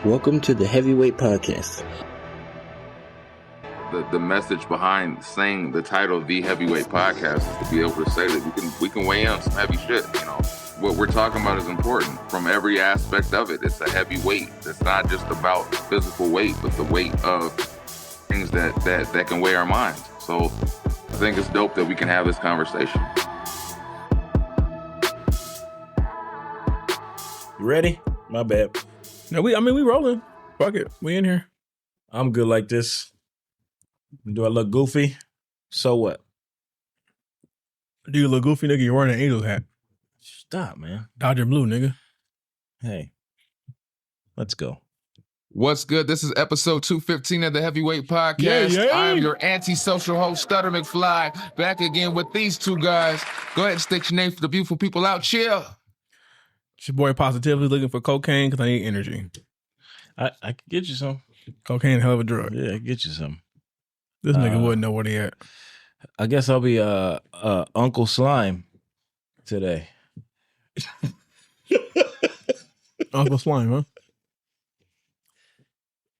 Welcome to the Heavyweight Podcast. The message behind saying the title The Heavyweight Podcast is to be able to say that we can weigh in on some heavy shit. You know, what we're talking about is important from every aspect of it. It's a heavy weight. It's not just about physical weight, but the weight of things that can weigh our minds. So I think it's dope that we can have this conversation. You ready? My bad. No, we rolling. Fuck it. We in here. I'm good like this. Do I look goofy? So what? Do you look goofy, nigga? You're wearing an Angels hat. Stop, man. Dodger blue, nigga. Hey, let's go. What's good? This is episode 215 of the Heavyweight Podcast. Yeah. I am your anti-social host, Stutter McFly, back again with these two guys. Go ahead and state your name for the beautiful people out here. It's your boy Positively looking for cocaine because I need energy. I can get you some. Cocaine, hell of a drug. Yeah, I can get you some. This nigga wouldn't know where they at. I guess I'll be Uncle Slime today. Uncle Slime, huh?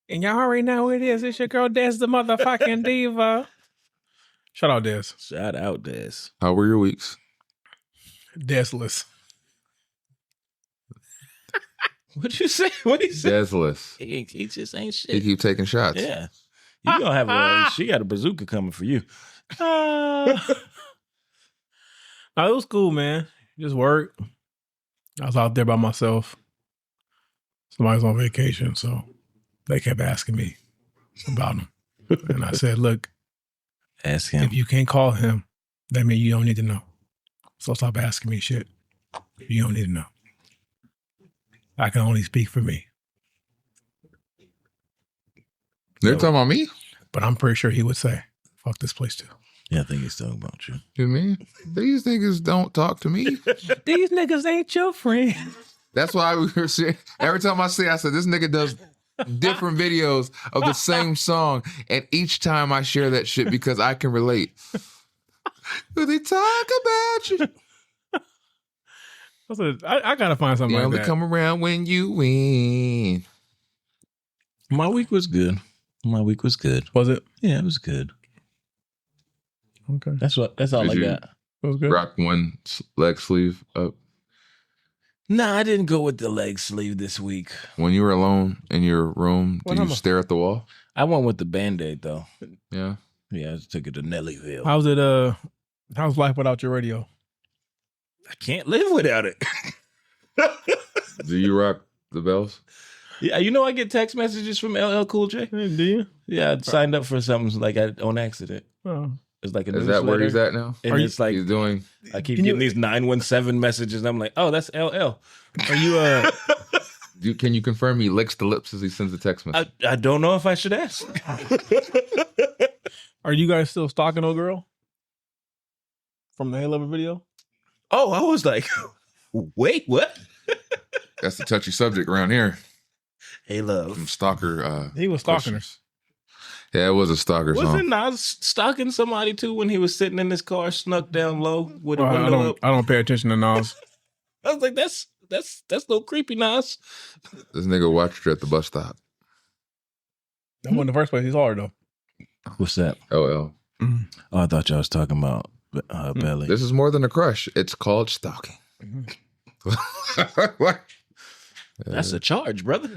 And y'all already know who it is. It's your girl Des, the motherfucking diva. Shout out Des. Shout out, Des. How were your weeks? Desless. What'd you say? What'd he say? Deathless. He just ain't shit. He keep taking shots. Yeah. You gonna have she got a bazooka coming for you. No, it was cool, man. Just work. I was out there by myself. Somebody's on vacation, so they kept asking me about him. And I said, look, Ask him. if you can't call him, that means you don't need to know. So stop asking me shit. You don't need to know. I can only speak for me. They're talking about me? But I'm pretty sure he would say, fuck this place too. Yeah, I think he's talking about you. You mean? These niggas don't talk to me. These niggas ain't your friend. That's why we were saying, every time I say, I said, this nigga does different videos of the same song. And each time I share that shit because I can relate. They talk about you. I gotta find something They like only that. come around when you win. My week was good. Was it? Yeah, it was good. Okay. That's all Did I you- got. It was good. Rock one leg sleeve up. Nah, I didn't go with the leg sleeve this week. When you were alone in your room, What do you number? stare at the wall? I went with the Band-Aid though. Yeah. Yeah, I just took it to Nellyville. How's it? How's life without your radio? I can't live without it. Do you rock the bells? Yeah, you know I get text messages from LL Cool J. Hey, do you? Yeah, I signed up for something like on accident. Oh. It's like a Is that where newsletter, he's at now? and Are you- it's like He's doing. I keep Can you- getting these 917 messages. I'm like, oh, that's LL. Are you Can you confirm he licks the lips as he sends a text message? I don't know if I should ask. are you guys still stalking old girl? From the Hey Lover video? Oh, I was like, wait, what? That's the touchy subject around here. Hey, love. Some stalker. He was stalking her. questions. Yeah, it was a stalker song. Wasn't Nas stalking somebody too when he was sitting in his car, snuck down low with a I window up? don't pay attention to Nas. I was like, that's a little creepy, Nas. This nigga watched her at the bus stop. That wasn't the first place he saw her though. What's that? Oh, Oh, I thought y'all was talking about Belly. this is more than a crush. It's called stalking. That's a charge, brother.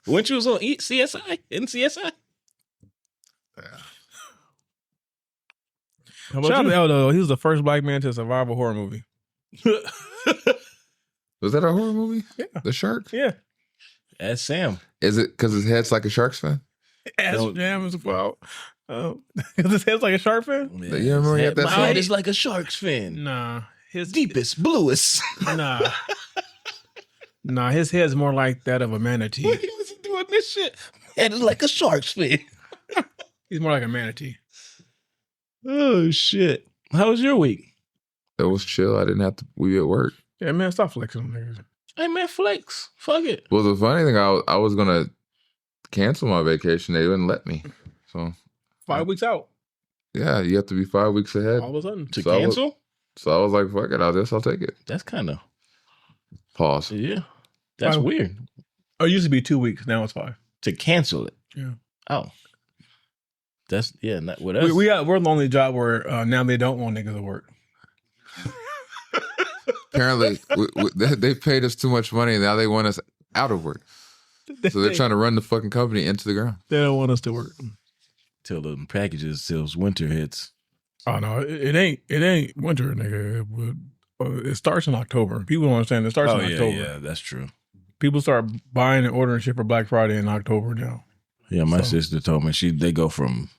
When you was on CSI, NCSI. How Shout out about to L though. He was the first black man to survive a horror movie. you? Was that a horror movie? Yeah. The Shark? Yeah. Ask Sam. Is it because his head's like a Sharks fan? Ass Don't- jam is well. His head's like a shark fin? You remember he had that My song? head is like a Sharks fin. Nah. His Deepest, bluest. Nah. Nah, his head's more like that of a manatee. When he was doing this shit, head is like a Sharks fin. He's more like a manatee. Oh shit! How was your week? It was chill. I didn't have to. We at work. Yeah, man, stop flexing on niggas. Hey man, flex. Fuck it. Well, the funny thing, I was gonna cancel my vacation. They wouldn't let me. So 5 weeks out. yeah, you have to be 5 weeks ahead. All of a sudden. To So I was- cancel? So I was like, fuck it. I guess I'll take it. That's kind of Pause. yeah. That's Why- weird. Oh, it used to be 2 weeks. Now it's 5. to cancel it. Yeah. Oh, that's not with us. We're the only job where now they don't want niggas to work. Apparently, they've paid us too much money. Now they want us out of work. So they're trying to run the fucking company into the ground. They don't want us to work till the packages till winter hits. Oh no, it ain't winter, nigga. It starts in October. People don't understand. It starts in October. Yeah, that's true. People start buying and ordering shit for Black Friday in October now. Yeah, my sister told me they go from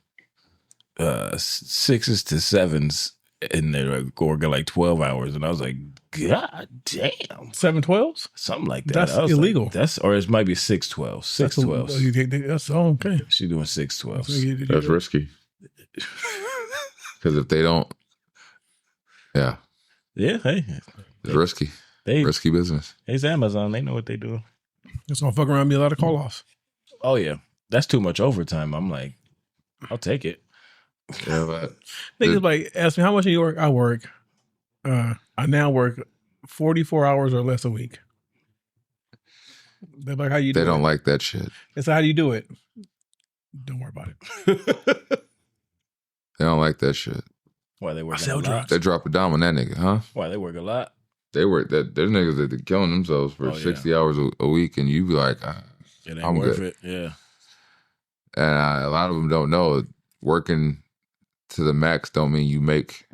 6s to 7s, and they're working like 12 hours, and I was like, God damn, 7/12s, something like that. That's illegal. Like, or it might be 6/12. 6/12. That's okay. She's doing 6/12. That's risky. Because if they don't, yeah, hey, it's risky. Risky business. It's Amazon. They know what they do. It's gonna fuck around and be a lot of call offs. Oh yeah, that's too much overtime. I'm like, I'll take it. Yeah, but niggas like ask me how much do you work? I work. I now work 44 hours or less a week. They're like, how you do it? They don't like that shit. It's how do you do it? Don't worry about it. They don't like that shit. Why they work a sell lot? drugs. They drop a dime on that nigga, huh? Why they work a lot? They work that. There's niggas that are killing themselves for 60 hours a week, and you be like, it ain't I'm worth good. it. Yeah. And a lot of them don't know working to the max don't mean you make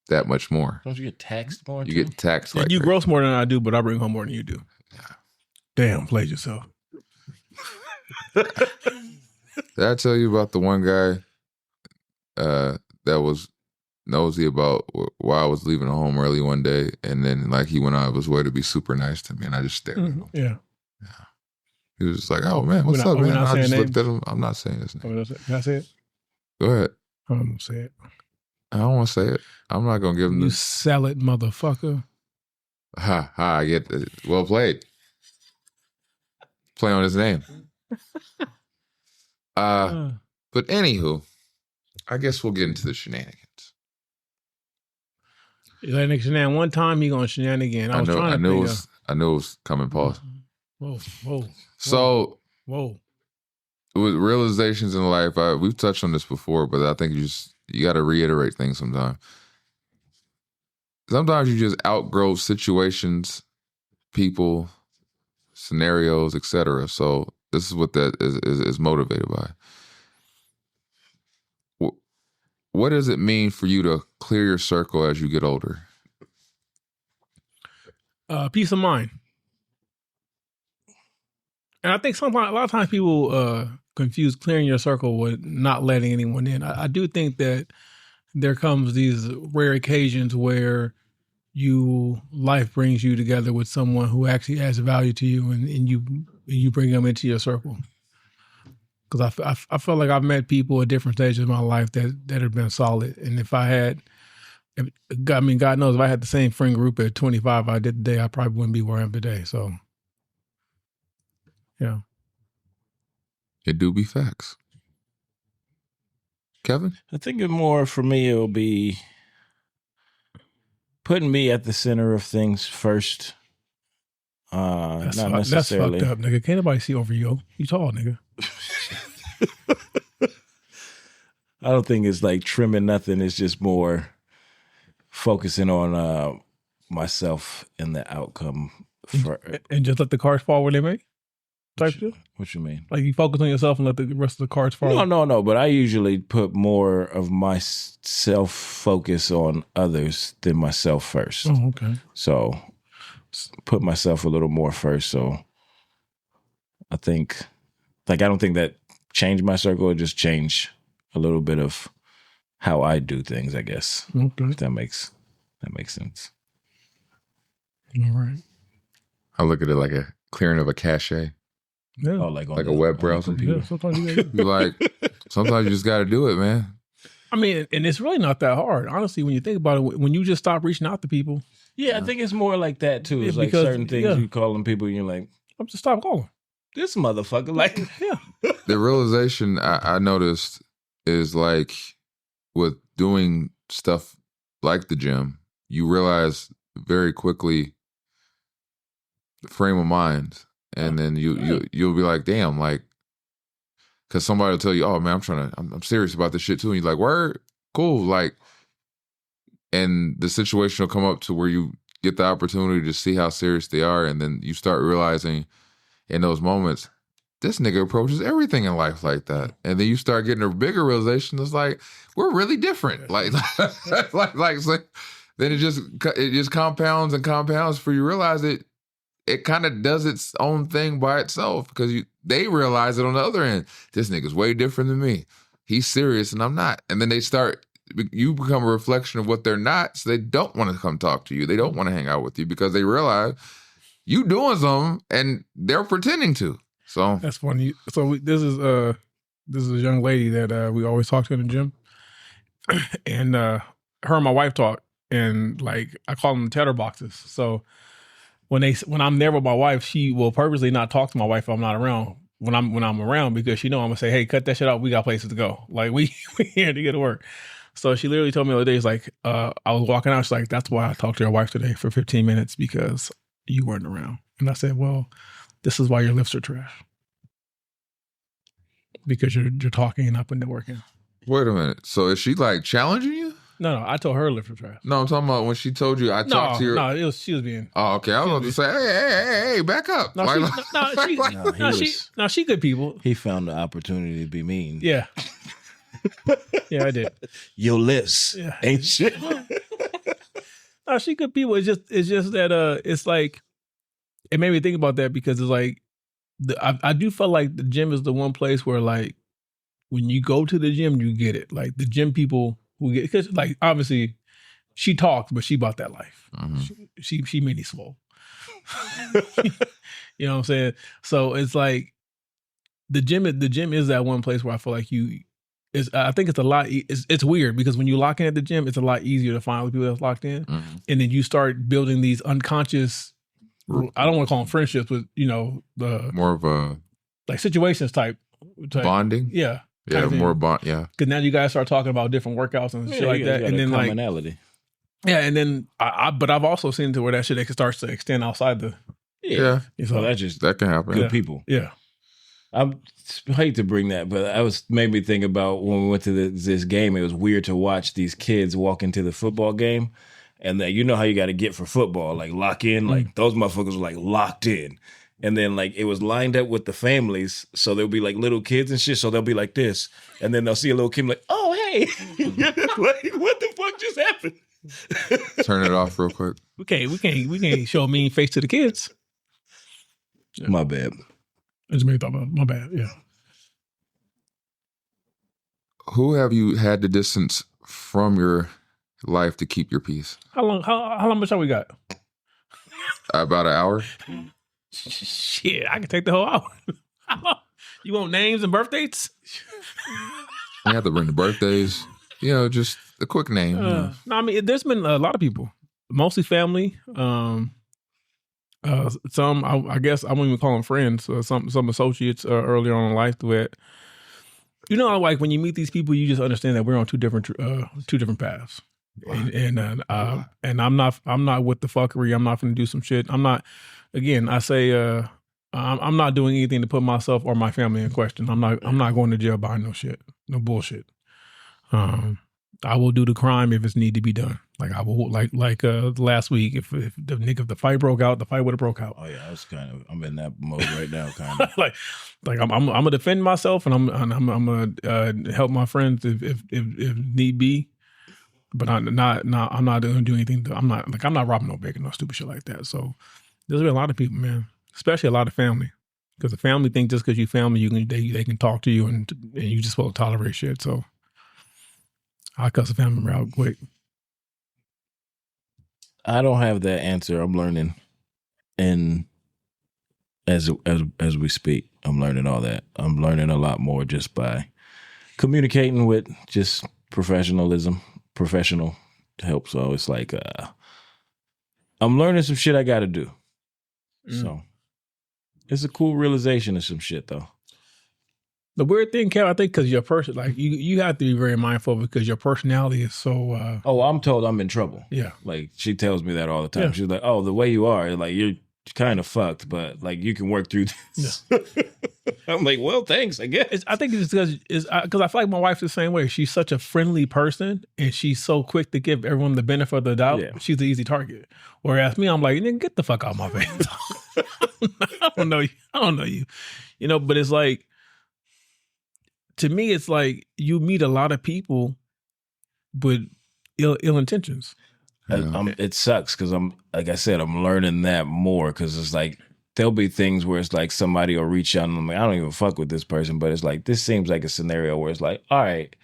that much more. Don't you get taxed more? You get taxed like you crazy. gross more than I do, but I bring home more than you do. Yeah. Damn, played yourself. Did I tell you about the one guy that was nosy about why I was leaving home early one day, and then like he went out of his way to be super nice to me, and I just stared at him. Yeah. He was just like, "Oh man, what's up, man?" I just looked at him. I'm not saying his name. Can I say it? Go ahead. I'm gonna say it. I don't want to say it. I'm not gonna give him You this. salad motherfucker. Ha ha! I get it. Well played. Play on his name. But anywho, I guess we'll get into the shenanigans. You let nigga shenan one time, you gonna shenan again. I knew it was coming, pause. Whoa. So, Whoa. with realizations in life, we've touched on this before, but I think you got to reiterate things sometimes. Sometimes you just outgrow situations, people, scenarios, etc. So this is what that is motivated by. What does it mean for you to clear your circle as you get older? Peace of mind. And I think a lot of times people confuse clearing your circle with not letting anyone in. I do think that there comes these rare occasions where life brings you together with someone who actually adds value to you, and you bring them into your circle. Because I feel like I've met people at different stages of my life that have been solid. And God knows if I had the same friend group at 25 I did today, I probably wouldn't be where I am today. So, yeah. It do be facts. Kevin? I think for me, it'll be putting me at the center of things first. That's not necessarily. That's fucked up, nigga. Can't nobody see over you. You tall, nigga. I don't think it's like trimming nothing. It's just more focusing on myself and the outcome. And just let the cards fall where they may? What you mean? Like you focus on yourself and let the rest of the cards fall? No. But I usually put more of my self-focus on others than myself first. Oh, okay. So put myself a little more first. So I think, I don't think that changed my circle. It just changed a little bit of how I do things, I guess. Okay. If that makes sense. All right. I look at it like a clearing of a cache. Yeah. Oh, like a web browser. Yeah, sometimes sometimes you just got to do it, man. I mean, and it's really not that hard. Honestly, when you think about it, when you just stop reaching out to people. Yeah, I think it's more like that too. It's like certain things you call them people and you're like, I'm just stop calling. This motherfucker, like, yeah. The realization I noticed is like with doing stuff like the gym, you realize very quickly the frame of mind and then you'll be like, damn, like, because somebody will tell you, oh man, I'm serious about this shit too, and you're like, word, cool, like, and the situation will come up to where you get the opportunity to see how serious they are, and then you start realizing in those moments, this nigga approaches everything in life like that. And then you start getting a bigger realization. It's like, we're really different. Like so then it just compounds and compounds for you realize it kind of does its own thing by itself because they realize it on the other end. This nigga's way different than me. He's serious and I'm not. And then you become a reflection of what they're not. So they don't want to come talk to you. They don't want to hang out with you because they realize you doing something and they're pretending to. So that's funny. So this is a young lady that we always talk to in the gym, and her and my wife talk, and like I call them tether boxes. So when I'm there with my wife, she will purposely not talk to my wife if I'm not around. When I'm around, because she know I'm gonna say, hey, cut that shit out. We got places to go. Like we here to get to work. So she literally told me the other day, it's like I was walking out. She's like, that's why I talked to your wife today for 15 minutes because you weren't around. And I said, well, this is why your lifts are trash. Because you're talking and not putting the work in. Wait a minute. So is she like challenging you? No, I told her lifts were trash. No, I'm talking about when she told you talked to you. No, she was being. Oh, okay. I was about to say, hey, back up. She good people. He found the opportunity to be mean. Yeah. Yeah, I did. Your list ain't shit. No, she good people. It's just that it's like it made me think about that because it's like I do feel like the gym is the one place where like when you go to the gym you get it. Like the gym people who get, because like obviously she talks but she bought that life. Mm-hmm. She made it swole. You know what I'm saying? So it's like the gym is that one place where I feel like I think it's a lot. It's weird because when you lock in at the gym, it's a lot easier to find other people that's locked in, and then you start building these unconscious. I don't want to call them friendships, but the more of a like situations type bonding. Yeah, more bond. Yeah, because now you guys start talking about different workouts and shit like that, and then commonality. And then but I've also seen to where that shit starts to extend outside the. Yeah. So that can happen. Good people. Yeah. I hate to bring that, but made me think about when we went to this game. It was weird to watch these kids walk into the football game, and then you know how you got to get for football, like lock in, like those motherfuckers were like locked in, and then like it was lined up with the families, so there'll be like little kids and shit, so they'll be like this, and then they'll see a little kid like, oh hey, like what the fuck just happened? Turn it off real quick. We can't show a mean face to the kids. Yeah. My bad. It's me thought about my bad. Yeah. Who have you had to distance from your life to keep your peace? How long much time we got? About an hour. Shit, I can take the whole hour. You want names and birth dates? You have to bring the birthdays. Just a quick name. No, I mean there's been a lot of people, mostly family. Some I guess I won't even call them friends. Some associates earlier on in life that like when you meet these people, you just understand that we're on two different paths. And I'm not with the fuckery. I'm not going to do some shit. I'm not. Again, I say I'm not doing anything to put myself or my family in question. I'm not going to jail behind no shit, no bullshit. I will do the crime if it's need to be done. Like I will, like last week, if the fight broke out, the fight would have broke out. Oh yeah, I'm in that mode right now, kind of. like I'm gonna defend myself, and I'm gonna help my friends if need be. But I'm not gonna do anything. I'm not robbing no bank and no stupid shit like that. So there's been a lot of people, man, especially a lot of family, because the family think just because you family, they can talk to you and you just supposed to tolerate shit. So I cuss a family member out quick. I don't have that answer. I'm learning, and as we speak, I'm learning all that. I'm learning a lot more just by communicating with just professional help. So it's like I'm learning some shit I got to do. So it's a cool realization of some shit, though. The weird thing, Kev, I think because your person, like you have to be very mindful because your personality is so. I'm told I'm in trouble. Yeah, like she tells me that all the time. Yeah. She's like, "Oh, the way you are, like kind of fucked, but like you can work through this. Yeah. I'm like, well, thanks, I guess. I think it's because I feel like my wife's the same way. She's such a friendly person, and she's so quick to give everyone the benefit of the doubt. Yeah. She's the easy target. Whereas me, I'm like, nigga, get the fuck out of my face. I don't know you. I don't know you. You know, but it's like, to me, it's like you meet a lot of people with ill intentions. It sucks because I'm, like I said, I'm learning that more because it's like there'll be things where it's like somebody will reach out and I'm like, I don't even fuck with this person, but it's like this seems like a scenario where it's like, all right,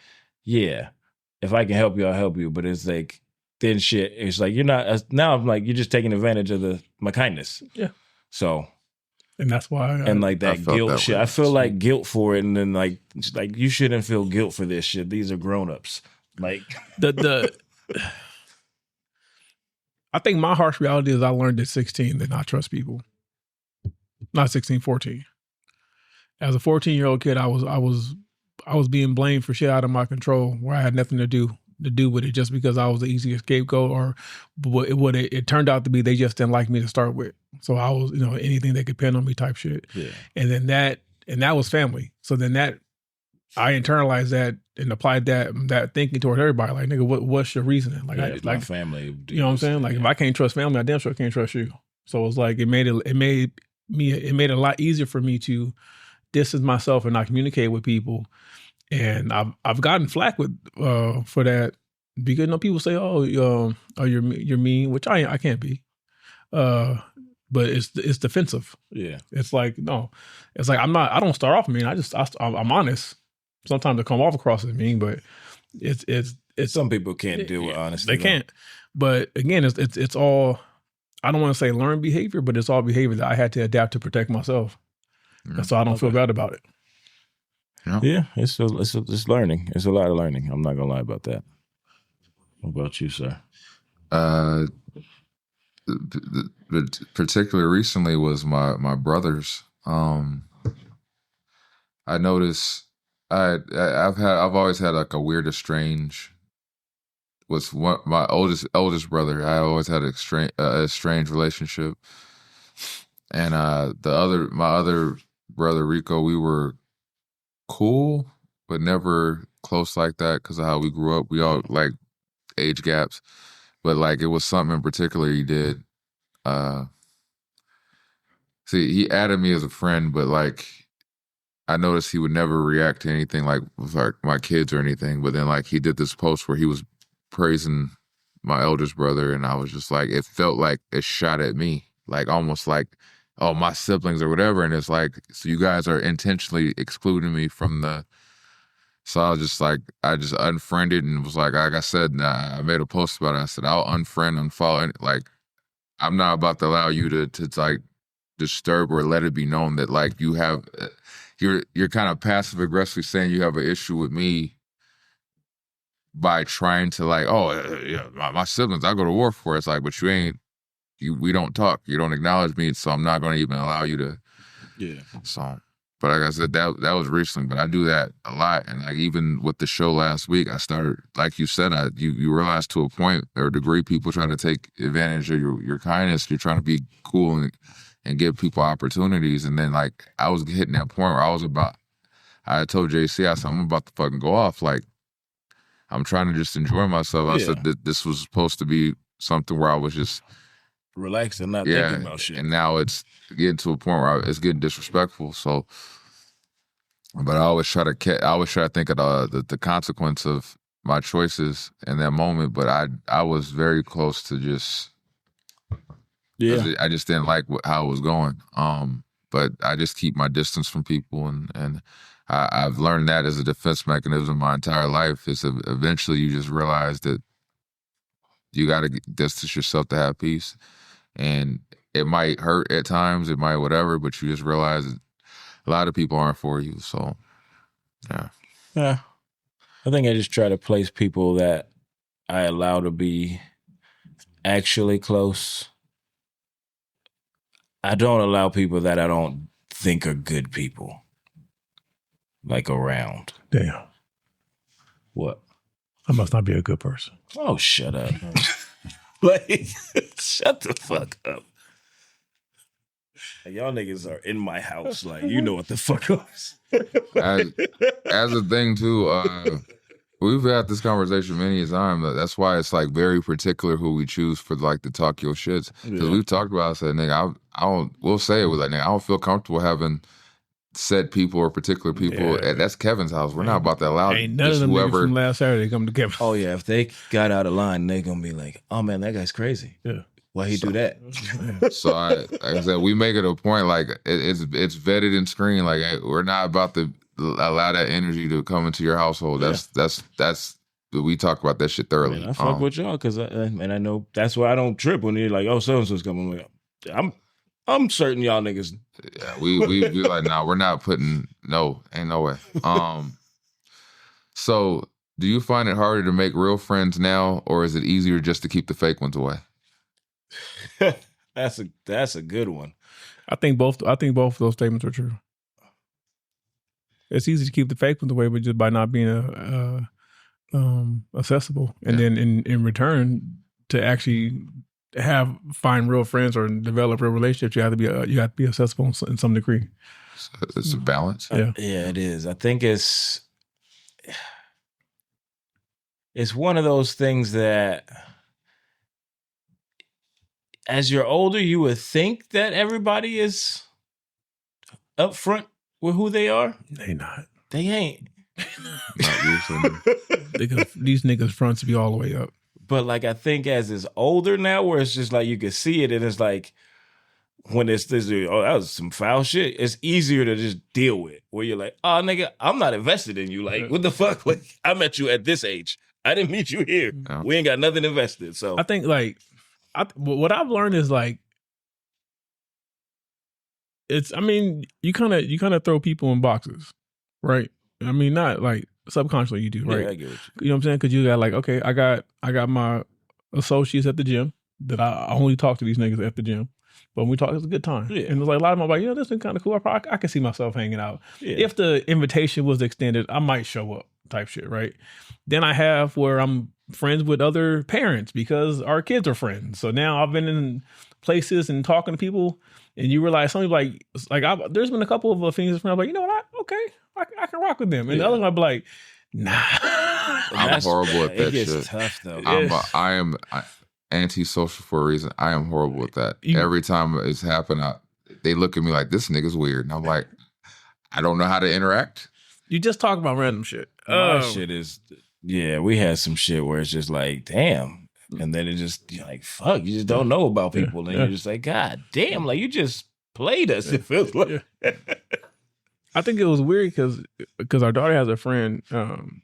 yeah, if I can help you, I'll help you. But it's like then shit, it's like you're not. Now I'm like you're just taking advantage of my kindness. Yeah. So. And that's why, and like that guilt that shit, I feel like guilt for it, and then like you shouldn't feel guilt for this shit. These are grown-ups. Like I think my harsh reality is I learned at 16 that not trust people. Not 16, 14. As a 14-year-old kid, I was being blamed for shit out of my control where I had nothing to do with it just because I was the easiest scapegoat, or what it turned out to be they just didn't like me to start with. So I was, anything they could pin on me type shit. Yeah. And then that was family. So then I internalized that and applied that thinking toward everybody. Like, nigga, what's your reasoning? Like, my family. You know what I'm saying? Like, if I can't trust family, I damn sure can't trust you. So it's like it made it a lot easier for me to distance myself and not communicate with people. And I've gotten flack with for that because people say, oh, you're mean, which I can't be. But it's defensive. Yeah. It's like, no, it's like I don't start off mean. I'm honest. Sometimes it come off across as mean, but it's some people can't deal with honesty. They can't. But again, it's all, I don't want to say learned behavior, but it's all behavior that I had to adapt to protect myself. Yeah. So I don't feel bad about it. No. Yeah, it's learning. It's a lot of learning. I'm not gonna lie about that. What about you, sir? Particularly recently was my brothers. I noticed I've always had like a weird estranged with my oldest brother. I always had a strange relationship, and my other brother Rico, we were cool, but never close like that because of how we grew up. We all like age gaps, but like it was something in particular he did. See, he added me as a friend, but like I noticed he would never react to anything like with like my kids or anything. But then like he did this post where he was praising my eldest brother, and I was just like, it felt like a shot at me, like almost like, oh, my siblings or whatever. And it's like, so you guys are intentionally excluding me from so I was just like, I just unfriended and was like I said, I made a post about it. I said, I'll unfollow. Like, I'm not about to allow you to like disturb or let it be known that like you have, you're kind of passive aggressively saying you have an issue with me by trying to like, oh, yeah, my siblings, I go to war for. It's like, but you ain't, we don't talk. You don't acknowledge me, so I'm not going to even allow you to. Yeah. So, but like I said, that was recently, but I do that a lot. And like even with the show last week, I started, like you said, you realize to a point or a degree, people try to take advantage of your kindness. You're trying to be cool and give people opportunities. And then like I was hitting that point where I told JC, I said, I'm about to fucking go off. Like I'm trying to just enjoy myself. I said that this was supposed to be something where I was just relaxed and not thinking about shit. And now it's getting to a point where it's getting disrespectful. So, but I always try to think of the consequence of my choices in that moment. But I was very close to just, I just didn't like how it was going. But I just keep my distance from people, and I've learned that as a defense mechanism my entire life. Is eventually you just realize that you got to distance yourself to have peace. And it might hurt at times, it might whatever, but you just realize that a lot of people aren't for you. So, yeah. Yeah. I think I just try to place people that I allow to be actually close. I don't allow people that I don't think are good people, like, around. Damn. What? I must not be a good person. Oh, shut up. Like, shut the fuck up. Like, y'all niggas are in my house. Like, you know what the fuck is. As a thing too, we've had this conversation many times. That's why it's like very particular who we choose for like to talk your shits. Because we've talked about it. I said, nigga, I don't. We'll say it with like, nigga, I don't feel comfortable having said people or particular people. That's Kevin's house. We're not about to allow Ain't none of them niggas from last Saturday come to Kevin. Oh yeah, if they got out of line, they gonna be like, "Oh man, that guy's crazy. Yeah, why he do that?" So like I said, we make it a point like it's vetted and screened. Like, hey, we're not about to allow that energy to come into your household. That's we talk about that shit thoroughly. I fuck with y'all because I know that's why I don't trip when you're like, "Oh, so and so's coming." I'm certain y'all niggas. Yeah, we like, nah, we're not putting. No, ain't no way. So do you find it harder to make real friends now, or is it easier just to keep the fake ones away? That's a good one. I think both of those statements are true. It's easy to keep the fake ones away, but just by not being accessible, and then in return to actually find real friends or develop real relationships, you have to be accessible in some degree. So it's a balance. Yeah, it is. I think it's one of those things that, as you're older, you would think that everybody is upfront with who they are. They not. They ain't. Not usually. These niggas fronts be all the way up. But like, I think as it's older now, where it's just like you can see it, and it's like when it's this, oh, that was some foul shit. It's easier to just deal with. Where you're like, oh nigga, I'm not invested in you. Like, what the fuck? Like, I met you at this age. I didn't meet you here. No. We ain't got nothing invested. So I think like, what I've learned is like, it's. I mean, you kind of throw people in boxes, right? I mean, not like subconsciously you do, right? Yeah, I get what you know what I'm saying? Because you got like, okay, I got my associates at the gym that I only talk to these niggas at the gym. But when we talk, it's a good time. Yeah. And it's like a lot of them are like, this is kind of cool. I can see myself hanging out. Yeah. If the invitation was extended, I might show up type shit, right? Then I have where I'm friends with other parents because our kids are friends. So now I've been in places and talking to people, and you realize something like there's been a couple of things where I'm like, you know what? I can rock with them. And the other one I'd be like, nah. I'm horrible at that shit. It's tough though. I am antisocial for a reason. I am horrible at that. Every time it's happened, they look at me like, this nigga's weird. And I'm like, I don't know how to interact. You just talk about random shit. My shit is, we had some shit where it's just like, damn. And then it just, you're like, fuck, you just don't know about people. And you're just like, God damn, like you just played us. It feels like. I think it was weird because our daughter has a friend, Andrew's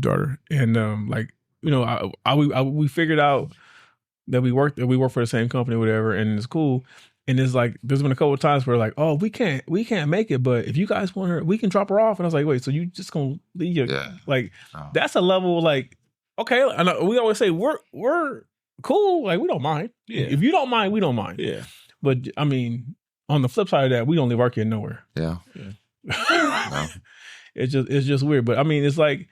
daughter. And we figured out that we work for the same company or whatever, and it's cool. And it's like, there's been a couple of times where like, oh, we can't make it, but if you guys want her, we can drop her off. And I was like, wait, so you just gonna leave your, that's a level like, okay. And we always say we're cool. Like, we don't mind. Yeah. If you don't mind, we don't mind. Yeah. But I mean, on the flip side of that, we don't leave our kid nowhere. Yeah. No. It's just weird. But I mean, it's like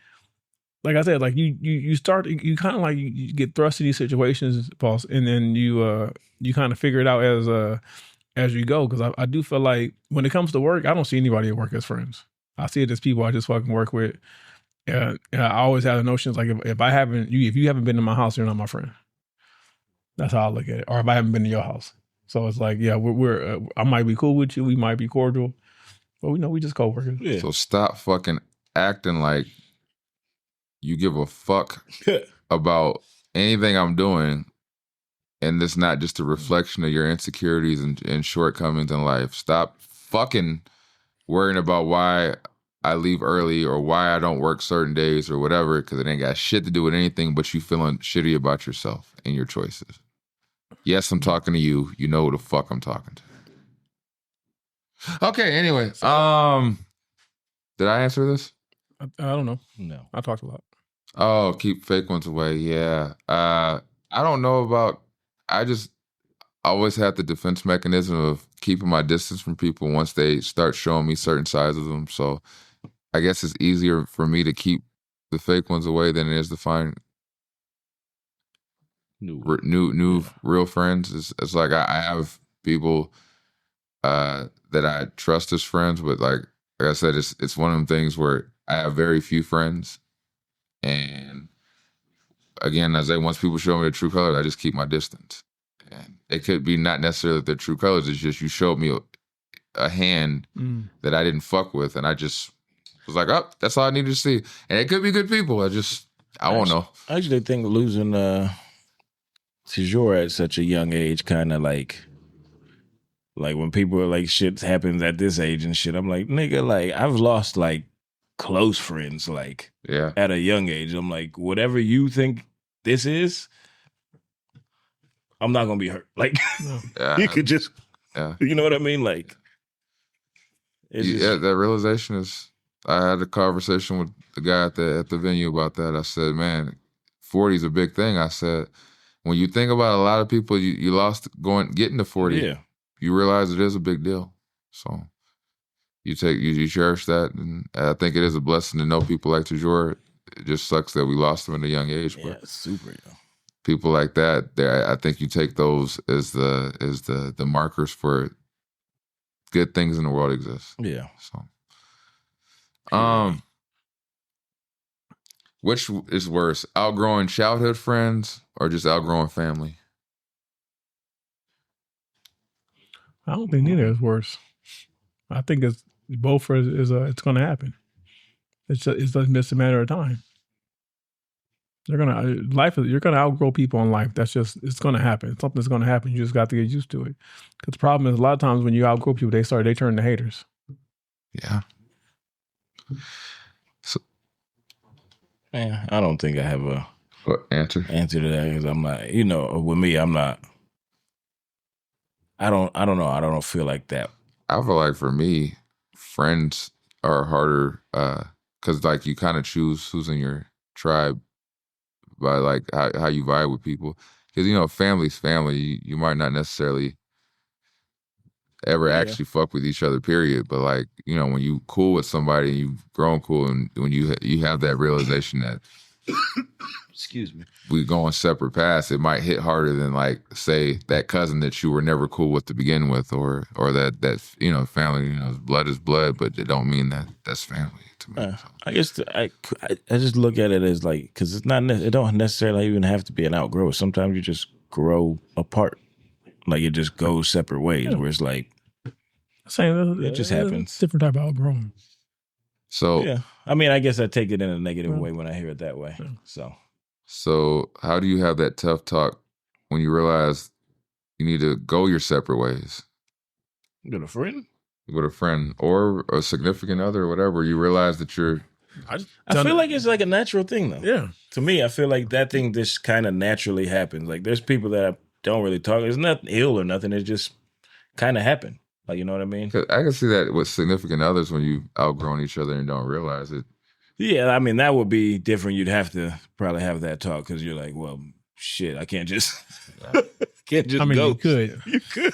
I said, like you start, you kind of like you get thrust in these situations, Paul, and then you kind of figure it out as you go. Because I do feel like when it comes to work, I don't see anybody at work as friends. I see it as people I just fucking work with. And I always have the notions like if you haven't been to my house, you're not my friend. That's how I look at it. Or if I haven't been to your house. So it's like, yeah, we're I might be cool with you, we might be cordial, but we just co-workers. Yeah. So stop fucking acting like you give a fuck about anything I'm doing, and it's not just a reflection of your insecurities and shortcomings in life. Stop fucking worrying about why I leave early or why I don't work certain days or whatever, because it ain't got shit to do with anything but you feeling shitty about yourself and your choices. Yes, I'm talking to you. You know who the fuck I'm talking to. Okay, anyway. Did I answer this? I don't know. No. I talked a lot. Oh, keep fake ones away. Yeah. I don't know about, I just always had the defense mechanism of keeping my distance from people once they start showing me certain sides of them. So I guess it's easier for me to keep the fake ones away than it is to find. new real friends. It's like I have people that I trust as friends, but like I said, it's one of them things where I have very few friends, and again, as once people show me their true colors, I just keep my distance. And it could be not necessarily their true colors. It's just you showed me a hand that I didn't fuck with, and I just was like, oh, that's all I needed to see. And it could be good people. I won't know. I actually think losing Séjour at such a young age kind of like when people are like shit happens at this age and shit, I'm like, nigga, like I've lost like close friends like at a young age. I'm like, whatever you think this is, I'm not gonna be hurt. Like you could just you know what I mean? Like that realization is I had a conversation with the guy at the venue about that. I said, man, 40 is a big thing. I said, when you think about a lot of people you lost getting to 40, you realize it is a big deal. So you cherish that, and I think it is a blessing to know people like Séjour. It just sucks that we lost them at a young age. Yeah, but super. People like that, I think you take those as the markers for good things in the world exist. Yeah. So, which is worse, outgrowing childhood friends or just outgrowing family? I don't think neither is worse. I think it's both it's going to happen. It's just a matter of time. You're gonna outgrow people in life. It's gonna happen. Something's gonna happen. You just got to get used to it. Because the problem is a lot of times when you outgrow people, they turn to haters. Yeah. So, man, I don't think I have a answer to that because I'm not. With me, I'm not. I don't know. I don't feel like that. I feel like for me, friends are harder because like you kind of choose who's in your tribe by like how you vibe with people. Because family's family. You might not necessarily ever actually fuck with each other, period. But like when you cool with somebody, and you've grown cool, and when you have that realization that excuse me, we go on separate paths, it might hit harder than like say that cousin that you were never cool with to begin with, or that family, blood is blood, but it don't mean that that's family to me. I guess I just look at it as like, because it's not, it don't necessarily even have to be an outgrow. Sometimes you just grow apart, like it just goes separate ways. Where it's like, it just happens. Different type of outgrowing. So yeah, I mean, I guess I take it in a negative way when I hear it that way. So how do you have that tough talk when you realize you need to go your separate ways? With a friend? With a friend or a significant other or whatever. You realize that you're... I feel like it's like a natural thing, though. Yeah. To me, I feel like that thing just kind of naturally happens. Like, there's people that I don't really talk. It's nothing ill or nothing. It just kind of happened. Like, you know what I mean? I can see that with significant others when you've outgrown each other and don't realize it. Yeah, I mean, that would be different. You'd have to probably have that talk because you're like, well, shit, I can't just go. You could. You could.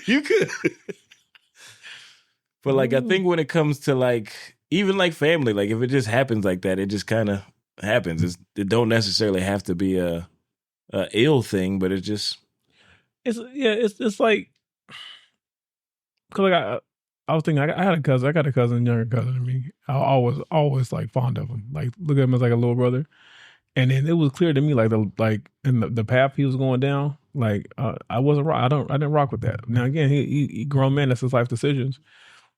You could. But like, I think when it comes to like, even like family, like if it just happens like that, it just kind of happens. It don't necessarily have to be a ill thing, but it just. It's like, because like I was thinking, I had a cousin. I got a cousin, younger cousin than me. I always like fond of him. Like look at him as like a little brother. And then it was clear to me, like in the path he was going down. Like I wasn't rock. I didn't rock with that. Now again, he grown man. That's his life decisions.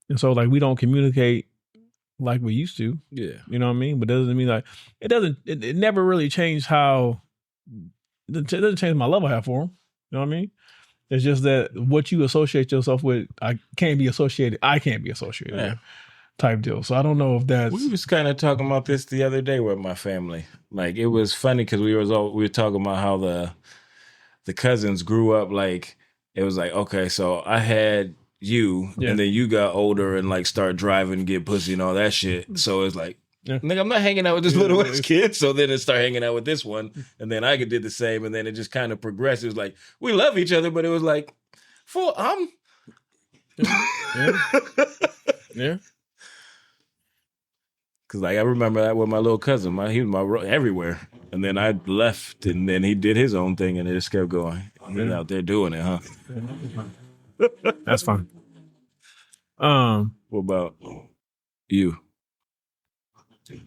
And so like we don't communicate like we used to. Yeah, you know what I mean. But that doesn't mean like it doesn't. It never really changed how. It doesn't change my love I have for him. You know what I mean? It's just that what you associate yourself with, I can't be associated with type deal. So I don't know if that's... We was kind of talking about this the other day with my family. Like, it was funny because we were talking about how the cousins grew up. Like, it was like, okay, so I had you, and then you got older and like start driving, get pussy and all that shit. So it's like, nigga, I'm not hanging out with this little ass kid. So then it started hanging out with this one. And then I did the same. And then it just kind of progressed. It was like, we love each other, but it was like, Yeah. Cause like I remember that with my little cousin. He was everywhere, and then I left, and then he did his own thing, and it just kept going. He was out there doing it, huh? That's fine. What about you? The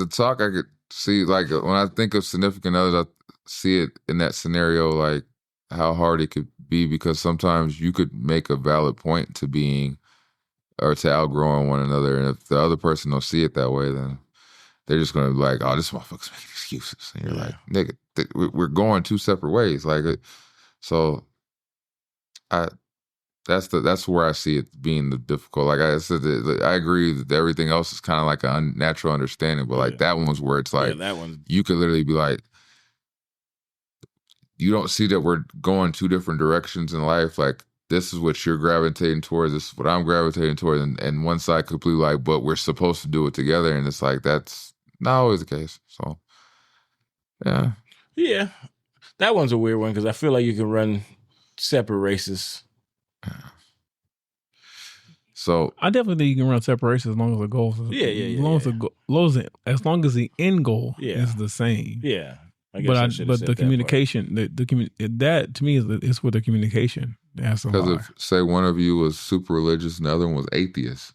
talk I could see, like when I think of significant others, I see it in that scenario, like how hard it could be, because sometimes you could make a valid point to being or to outgrowing one another, and if the other person don't see it that way, then they're just gonna be like, "Oh, this motherfucker's making excuses," and you're like, "Nigga, we're going two separate ways." Like, so that's where I see it being the difficult. Like I said, I agree that everything else is kind of like an unnatural understanding, but like that one was where it's like that one. You could literally be like, you don't see that we're going two different directions in life. Like this is what you're gravitating towards. This is what I'm gravitating towards, and one side could be like, but we're supposed to do it together, and it's like that's not always the case. So yeah, that one's a weird one because I feel like you can run separate races. So I definitely think you can run separate races as long as the goal is as long as the end goal is the same. Yeah. But the communication, that to me is with the communication. Because if say one of you was super religious and the other one was atheist.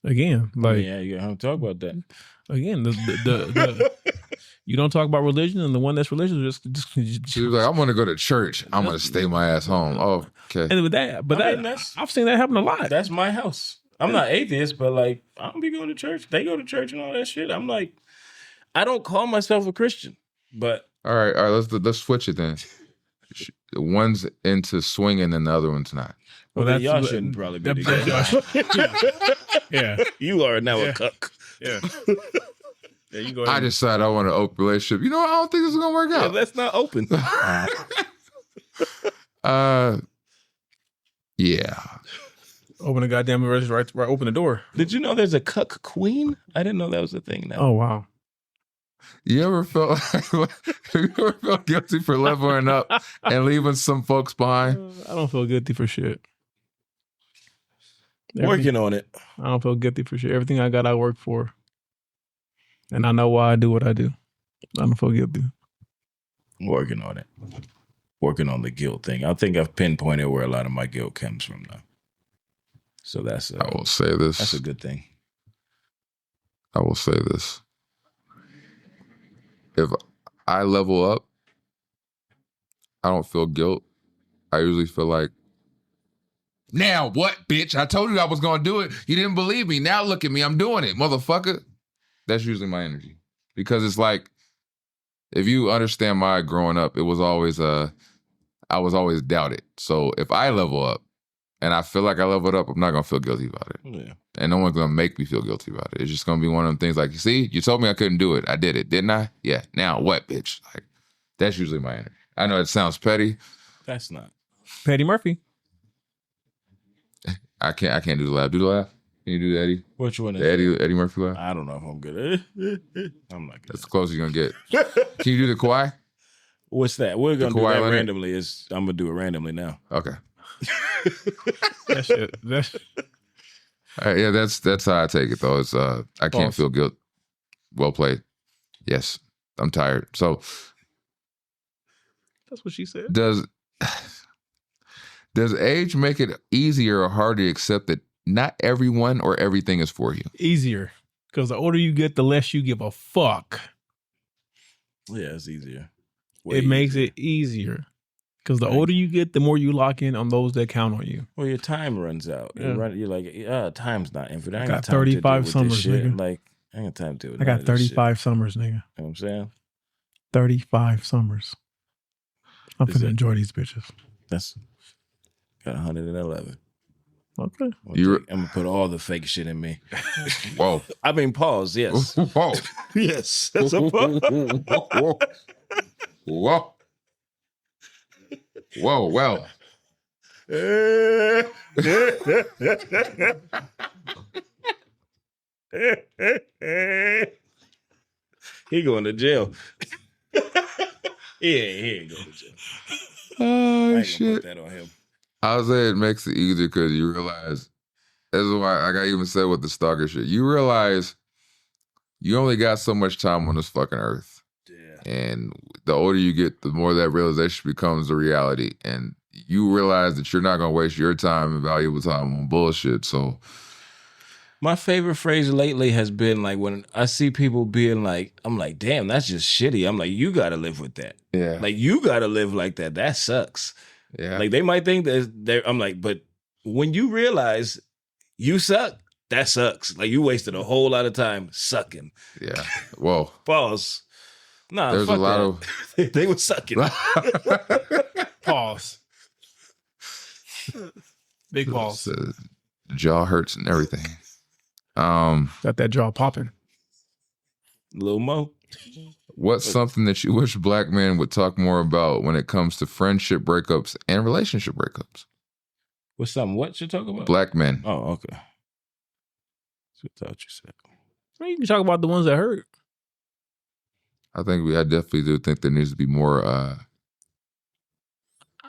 Again, like you don't talk about that. Again, the you don't talk about religion, and the one that's religious just she was like, "I'm going to go to church. I'm going to stay my ass home." Oh, okay. And with that, I've seen that happen a lot. That's my house. I'm not atheist, but like I don't be going to church. They go to church and all that shit. I'm like, I don't call myself a Christian, but all right. Let's switch it then. One's into swinging and the other one's not. Well, y'all shouldn't probably be together. Yeah, you are now a cuck. Yeah. Yeah, you go I decided I want an open relationship. You know what? I don't think this is gonna work out. Yeah, that's not open. Yeah. Open the goddamn right. Open the door. Did you know there's a cuck queen? I didn't know that was a thing. Now. Oh wow. You ever felt guilty for leveling up and leaving some folks behind? I don't feel guilty for shit. Working on it. I don't feel guilty for shit. Everything I got, I work for. And I know why I do what I do. I don't feel guilty. Working on it. Working on the guilt thing. I think I've pinpointed where a lot of my guilt comes from now. So that's I will say this. That's a good thing. I will say this. If I level up, I don't feel guilt. I usually feel like, now what, bitch? I told you I was going to do it. You didn't believe me. Now look at me. I'm doing it, motherfucker. That's usually my energy. Because it's like, if you understand my growing up, it was always, I was always doubted. So if I level up and I feel like I leveled up, I'm not going to feel guilty about it. Yeah. And no one's going to make me feel guilty about it. It's just going to be one of them things like, you see, you told me I couldn't do it. I did it, didn't I? Yeah. Now what, bitch? Like, that's usually my energy. I know it sounds petty. That's not. Petty Murphy. I can't do the laugh. Do the laugh. Can you do the Eddie? Which one is the Eddie Murphy laugh? I don't know if I'm good. I'm not good. That's the closest you're going to get. Can you do the Kawhi? What's that? We're going to do that Leonard? randomly. I'm going to do it randomly now. Okay. That's All right, yeah, that's how I take it though. It's I can't feel guilt. Well played. Yes, I'm tired. So that's what she said. Does age make it easier or harder to accept that not everyone or everything is for you? Easier, because the older you get, the less you give a fuck. Yeah, it's easier. It makes it easier. Because the older you get, the more you lock in on those that count on you. Well, your time runs out. Yeah. You're like, time's not infinite. I got 35 summers, nigga. Like, I ain't got time to do it. I got 35 summers, nigga. You know what I'm saying? 35 summers. I'm finna enjoy these bitches. That's got 111. Okay. I'm gonna put all the fake shit in me. Whoa. I mean, pause. Yes. Whoa. Yes. That's a pause. Whoa. Whoa. Whoa. Well. He going to jail. He ain't going to jail. I Oh, ain't shit. gonna put that on him. I would say it makes it easier because you realize, that's why I even said with the stalker shit, you realize you only got so much time on this fucking earth. Yeah. And the older you get, the more that realization becomes a reality. And you realize that you're not going to waste your time and valuable time on bullshit. So my favorite phrase lately has been like when I see people being like, I'm like, damn, that's just shitty. I'm like, you got to live with that. yeah, Like, you got to live like that. That sucks. yeah, Like, they might think that I'm like, but when you realize you suck, that sucks. Like, you wasted a whole lot of time sucking. yeah. Whoa. Pause. Nah, There's fuck a lot that. of They were sucking. Pause. Big pause. The jaw hurts and everything. Got that jaw popping. Little Mo. What's something that you wish black men would talk more about when it comes to friendship breakups and relationship breakups? What's something? What you talking about? Black men. Oh, okay. That's what I thought you said. Well, you can talk about the ones that hurt. I definitely do think there needs to be more.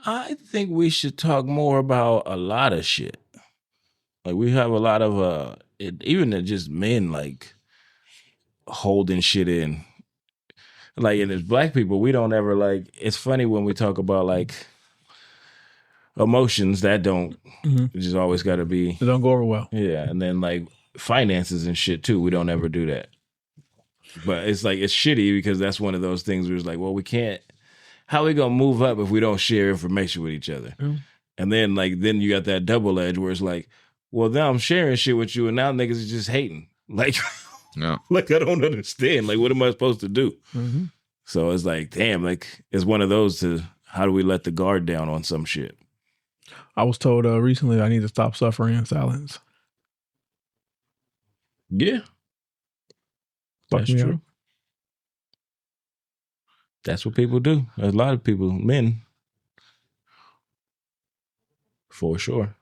I think we should talk more about a lot of shit. Like, we have a lot of even just men like holding shit in. Like, and as black people, we don't ever like. It's funny when we talk about like emotions that don't. It just always got to be. It don't go over well. Yeah, and then like finances and shit too. We don't ever do that. But it's like, it's shitty because that's one of those things where it's like, well, we can't. How we gonna move up if we don't share information with each other? And then then you got that double edge where it's like, well, now I'm sharing shit with you, and now niggas is just hating. Like, No. like, I don't understand. Like, what am I supposed to do? So it's like, damn, like, it's one of those to, how do we let the guard down on some shit? I was told recently I need to stop suffering in silence. Yeah. Fuck That's me true. up. That's what people do. A lot of people, men, for sure.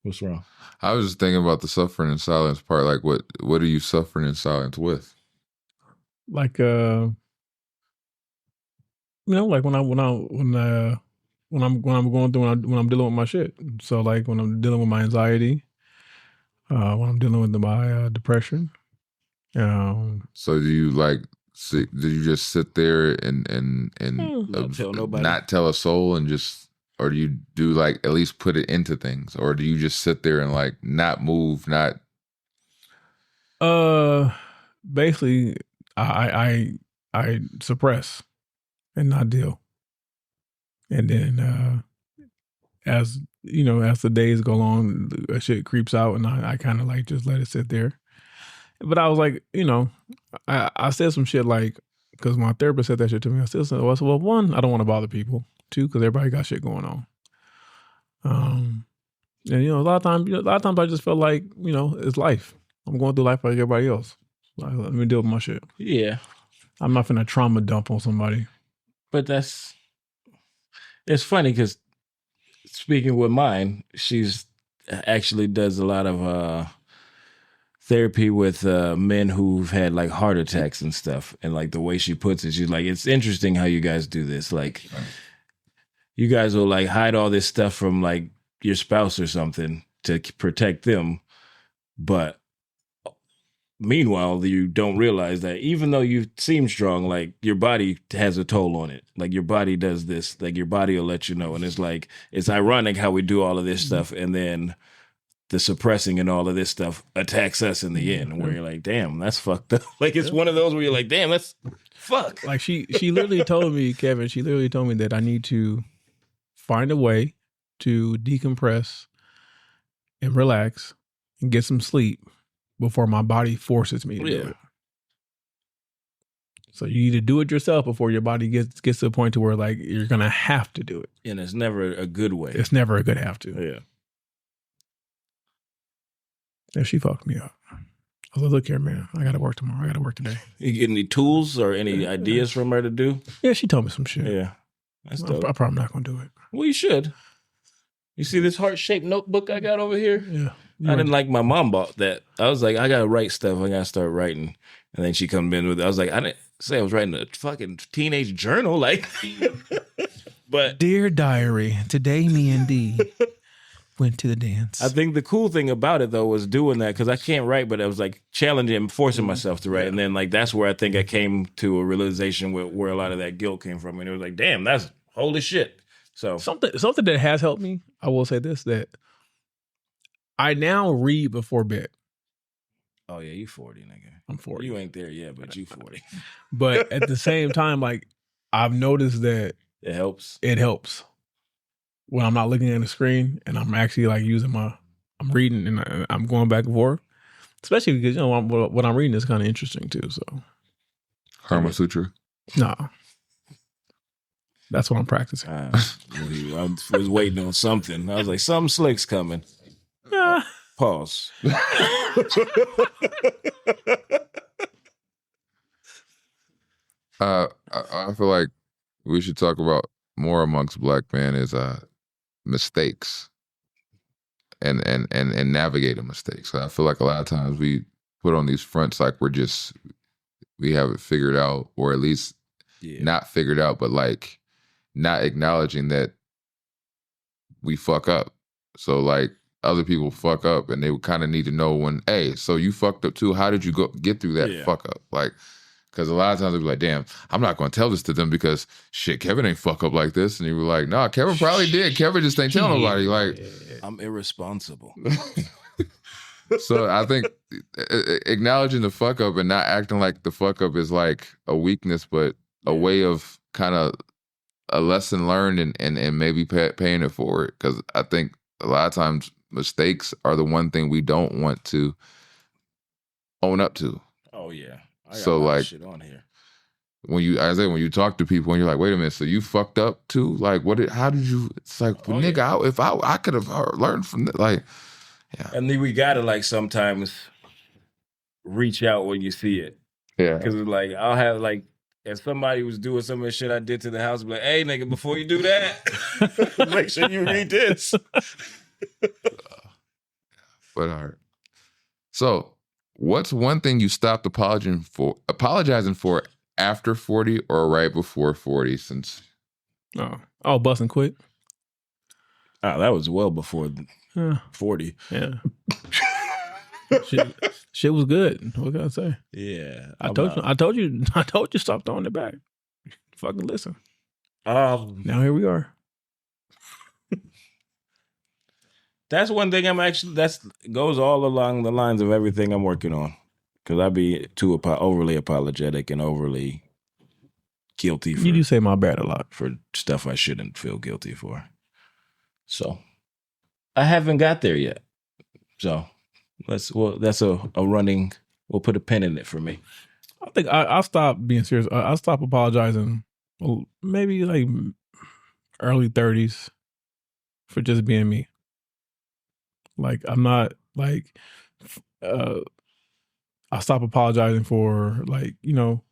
What's wrong? I was just thinking about the suffering in silence part. Like, what are you suffering in silence with? Like like when I'm going through when I'm dealing with my shit. So like when I'm dealing with my anxiety, when I'm dealing with my depression. So do you do you just sit there and Not tell nobody. not tell a soul and just, or do you do like at least put it into things, or do you just sit there and like not move, not? Basically, I suppress and not deal, and then as as the days go on, the shit creeps out, and I kind of like just let it sit there. But I was like, I said some shit like, because my therapist said that shit to me. I still said, well, one, I don't want to bother people. Two, because everybody got shit going on. And a lot of times I just felt like, it's life. I'm going through life like everybody else. Like, let me deal with my shit. Yeah. I'm not finna trauma dump on somebody. But it's funny because speaking with mine, she's actually does a lot of therapy with men who've had like heart attacks and stuff. And like the way she puts it, she's like, it's interesting how you guys do this. Like, you guys will like hide all this stuff from like your spouse or something to protect them. But meanwhile, you don't realize that even though you seem strong, like your body has a toll on it. Like your body does this, like your body will let you know. And it's like, it's ironic how we do all of this stuff. And then the suppressing and all of this stuff attacks us in the end, where you're like, damn, that's fucked up. Like, it's one of those where you're like, damn, that's fuck. Like she literally told me, Kevin, she literally told me that I need to find a way to decompress and relax and get some sleep before my body forces me to do it. So you need to do it yourself before your body gets to the point to where like you're gonna have to do it. And it's never a good way. It's never a good have to. Yeah. And she fucked me up. I was like, look here, man, I gotta work tomorrow. I gotta work today. You get any tools or any ideas from her to do? Yeah, she told me some shit. Yeah. That's dope. I'm probably not gonna do it. Well, you should. You see this heart-shaped notebook I got over here? Yeah. I didn't like my mom bought that. I was like, I gotta write stuff. I gotta start writing. And then she comes in with, I was like, I didn't say I was writing a fucking teenage journal. Like, but Dear diary, today me and D went to the dance. I think the cool thing about it though was doing that because I can't write, but I was like challenging and forcing myself to write. And then like that's where I think I came to a realization where a lot of that guilt came from. And it was like, damn, that's holy shit. So something that has helped me, I will say this, that I now read before bed. oh yeah, you 40, nigga. I'm 40. You ain't there yet, but you 40. But at the same time, like I've noticed that It helps. it helps when I'm not looking at the screen and I'm actually like I'm reading and I'm going back and forth. Especially because, you know, what I'm reading is kind of interesting too. So, Karma Sutra. no. That's what I'm practicing. I was waiting on something. I was like, something slick's coming. Pause. I feel like we should talk about more amongst Black men is mistakes and navigating mistakes. I feel like a lot of times we put on these fronts like we have it figured out, or at least not figured out, but like not acknowledging that we fuck up. So like other people fuck up and they would kind of need to know when, hey, so you fucked up too. How did you get through that fuck up? Like, because a lot of times they'll be like, damn, I'm not going to tell this to them because shit, Kevin ain't fuck up like this. And you were like, nah, Kevin probably did. Kevin just ain't tell nobody. Like, I'm irresponsible. So I think acknowledging the fuck up and not acting like the fuck up is like a weakness, but a way of kind of a lesson learned and maybe paying it forward. Because I think a lot of times mistakes are the one thing we don't want to own up to. Oh yeah. I got so like shit on here. When you talk to people and you're like, wait a minute, so you fucked up too? Like how did you? It's like, nigga, if I could have learned from that, like, yeah. And then we gotta like sometimes reach out when you see it. Yeah. Because it's like I'll have like if somebody was doing some of the shit I did to the house, I'll be like, hey nigga, before you do that, make sure you read this. But all right. So, what's one thing you stopped apologizing for after 40 or right before 40? Since bust and quit. Oh, that was well before 40. Yeah. shit was good. What can I say? Yeah. I told you stop throwing it back. Fucking listen. Now here we are. That's one thing that goes all along the lines of everything I'm working on. Because I be too overly apologetic and overly guilty for. You do say my bad a lot. For stuff I shouldn't feel guilty for. So I haven't got there yet. So that's a running, we'll put a pin in it for me. I think I'll stop being serious. I'll stop apologizing maybe like early 30s for just being me. Like, I'm not like, I'll stop apologizing for like, you know,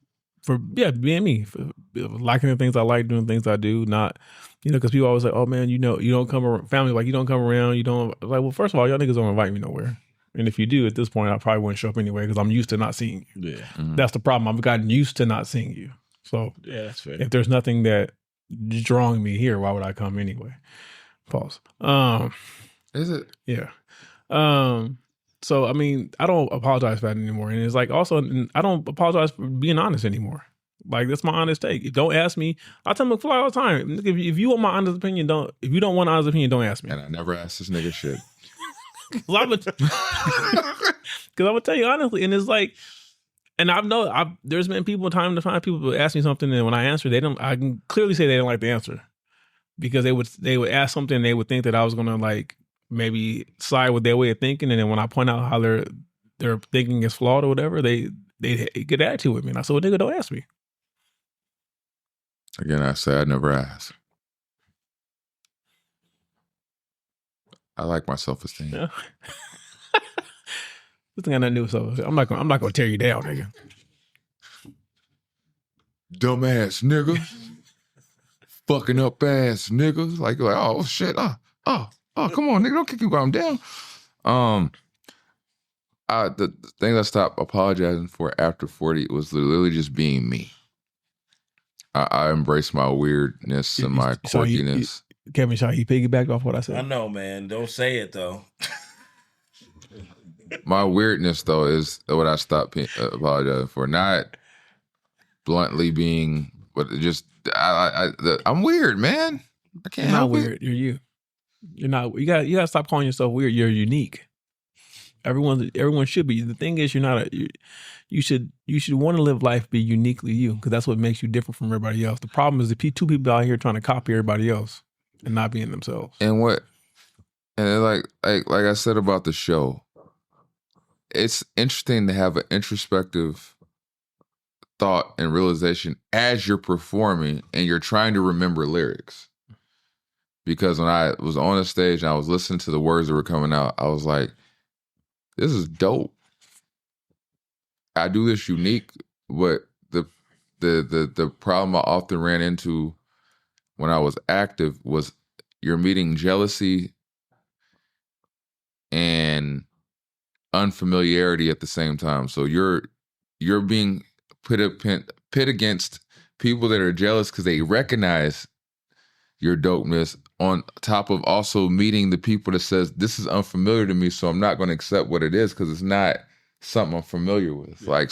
for being me, for liking the things I like, doing things I do, not, you know, because people always say, oh man, you know, you don't come around, family, like you don't come around, you don't, like, well, first of all, y'all niggas don't invite me nowhere. And if you do, at this point, I probably wouldn't show up anyway because I'm used to not seeing you. Yeah. Mm-hmm. That's the problem. I've gotten used to not seeing you. So yeah, that's fair. If there's nothing that is drawing me here, why would I come anyway? Pause. Is it? Yeah. So, I mean, I don't apologize for that anymore. And it's like, also, I don't apologize for being honest anymore. Like, that's my honest take. Don't ask me. I tell them all the time, if you want my honest opinion, if you don't want an honest opinion, don't ask me. And I never ask this nigga shit. Because I'm gonna tell you honestly, and it's like, and there's been time to time people ask me something, and when I answer, I can clearly say they don't like the answer because they would ask something, and they would think that I was gonna like maybe side with their way of thinking, and then when I point out how their thinking is flawed or whatever, they get attitude with me, and I said, well, nigga, don't ask me. Again, I say I never ask. I like my self-esteem. Yeah. This thing got nothing to do with self-esteem. I'm not gonna tear you down, nigga. Dumbass nigga. Fucking up ass nigga. Like, oh shit. Oh, come on, nigga. Don't kick me while I'm down. The thing I stopped apologizing for after 40 was literally just being me. I embrace my weirdness and my quirkiness. Kevin Shaw, he piggybacked off what I said. I know, man. Don't say it though. My weirdness, though, is what I stopped apologizing for. Not bluntly being, but just I'm weird, man. I can't You're not help weird. it. You're you. You're not. You got to stop calling yourself weird. You're unique. Everyone should be. The thing is, you're not. You should want to live life be uniquely you, because that's what makes you different from everybody else. The problem is the two people out here trying to copy everybody else and not being themselves. And like I said about the show, it's interesting to have an introspective thought and realization as you're performing and you're trying to remember lyrics. Because when I was on the stage and I was listening to the words that were coming out, I was like, this is dope. I do this unique, but the problem I often ran into when I was active was you're meeting jealousy and unfamiliarity at the same time. So you're being pit against people that are jealous because they recognize your dopeness, on top of also meeting the people that says this is unfamiliar to me, so I'm not going to accept what it is because it's not something I'm familiar with. Yeah.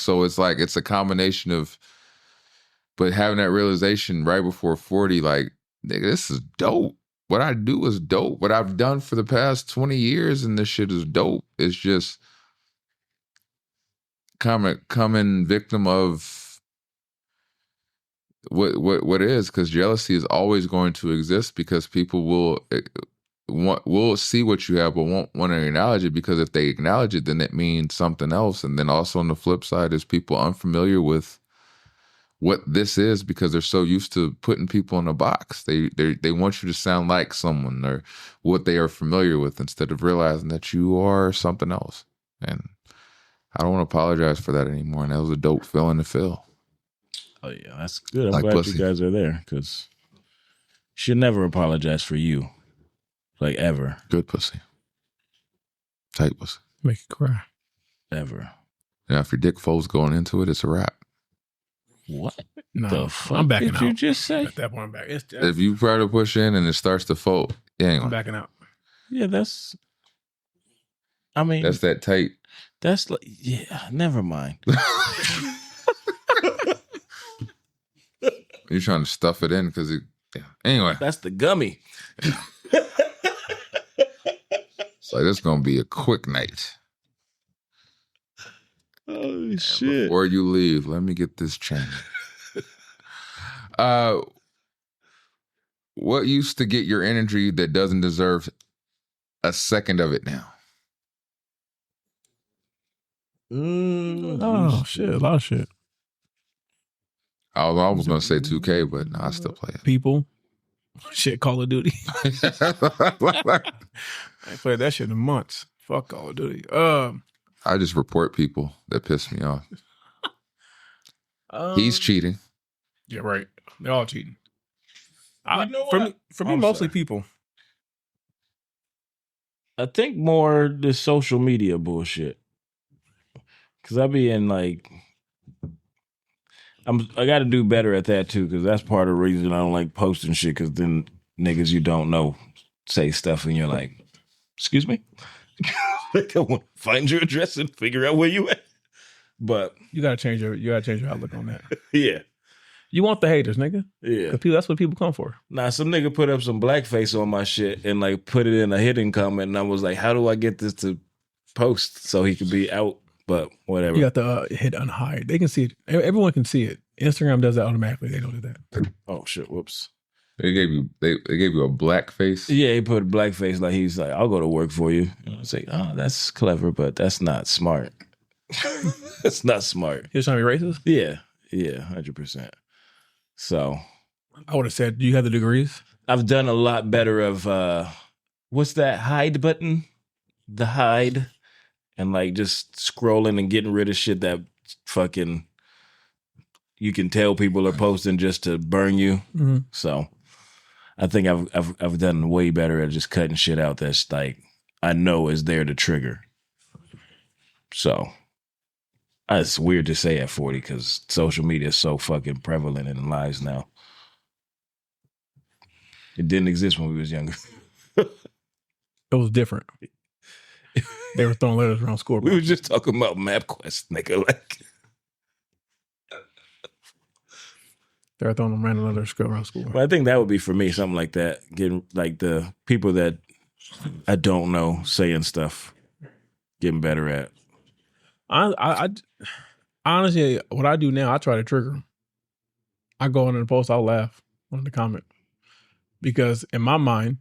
It's a combination of, but having that realization right before 40, like, nigga, this is dope. What I do is dope. What I've done for the past 20 years and this shit is dope. It's just coming victim of what is, because jealousy is always going to exist because people will see what you have but won't want to acknowledge it, because if they acknowledge it then it means something else. And then also on the flip side is people unfamiliar with what this is because they're so used to putting people in a box. They want you to sound like someone or what they are familiar with instead of realizing that you are something else. And I don't want to apologize for that anymore. And that was a dope feeling to feel. Oh yeah, that's good. I'm Like glad pussy. you guys are there, because you should never apologize for you, like ever, Good pussy. Tight pussy. Make you cry. ever. Now, if your dick folds going into it, it's a wrap. What No, the fuck I'm backing did out. you just say? At that point, I'm back. If you try to push in and it starts to fold, you ain't I'm gonna. backing out. Yeah, that's. I mean, That's that tight. That's like, yeah. Never mind. You're trying to stuff it in because it. Yeah. Anyway, That's the gummy. so this is gonna be a quick night. Oh Before you leave, let me get this chain. What used to get your energy that doesn't deserve a second of it now? Oh shit, a lot of shit. I was almost gonna say 2K, but no, I still play it. People, shit, Call of Duty. I ain't played that shit in months. Fuck Call of Duty. I just report people that piss me off. He's cheating. Yeah, right. They're all cheating. You know For what? me, I'm mostly sorry. people. I think more the social media bullshit. Cause I be in like, I got to do better at that too. Cause that's part of the reason I don't like posting shit. Cause then niggas you don't know say stuff and you're like, excuse me. Like, I want to find your address and figure out where you at. But You gotta change your outlook on that. yeah, You want the haters, nigga. yeah. 'Cause people, that's what people come for. Nah, some nigga put up some blackface on my shit and like put it in a hidden comment, and I was like, how do I get this to post so he could be out? But whatever. You got to hit unhide. They can see it. Everyone can see it. Instagram does that automatically. They don't do that. Oh shit! Whoops. They gave you a black face. Yeah, he put blackface like he's like, I'll go to work for you. And I was like, oh, that's clever, but that's not smart. That's not smart. He was trying to be racist. Yeah, 100%. So I would have said, do you have the degrees? I've done a lot better of what's that hide button? The hide. And like just scrolling and getting rid of shit that fucking you can tell people are posting just to burn you. Mm-hmm. So I think I've done way better at just cutting shit out that's like I know is there to trigger. So it's weird to say at 40 because social media is so fucking prevalent in lives now. It didn't exist when we was younger. It was different. They were throwing letters around school. We were just talking about MapQuest, nigga. Like, they were throwing them random letters around school. but I think that would be for me, something like that. Getting like the people that I don't know saying stuff, getting better at. I honestly, what I do now, I try to trigger them. I go on the post, I'll laugh on the comment. Because in my mind,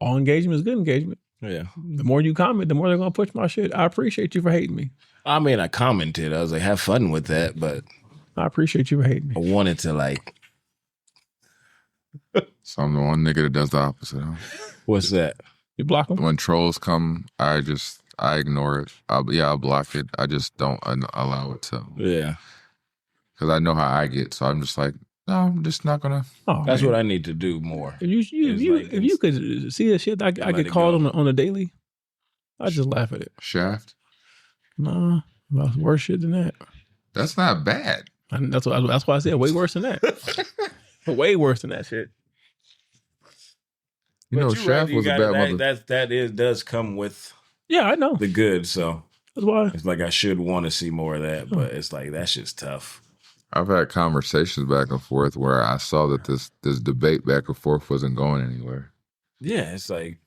all engagement is good engagement. Yeah. The more you comment, the more they're going to push my shit. I appreciate you for hating me. I mean, I commented. I was like, have fun with that, but I appreciate you for hating me. I wanted to like. So I'm the one nigga that does the opposite. Huh? What's that? You block them? When trolls come, I ignore it. I'll block it. I just don't allow it to. Yeah. Because I know how I get. So I'm just like, no, I'm just not gonna. Oh, that's what I need to do more. If you could see the shit I get called on a daily, I just laugh at it. Shaft? Nah, that's worse shit than that. That's not bad. And that's why I said way worse than that. Way worse than that shit. You know, Shaft was a bad mother. That does come with. Yeah, I know the good. So that's why it's like I should want to see more of that, but it's like that shit's tough. I've had conversations back and forth where I saw that this debate back and forth wasn't going anywhere. Yeah, it's like,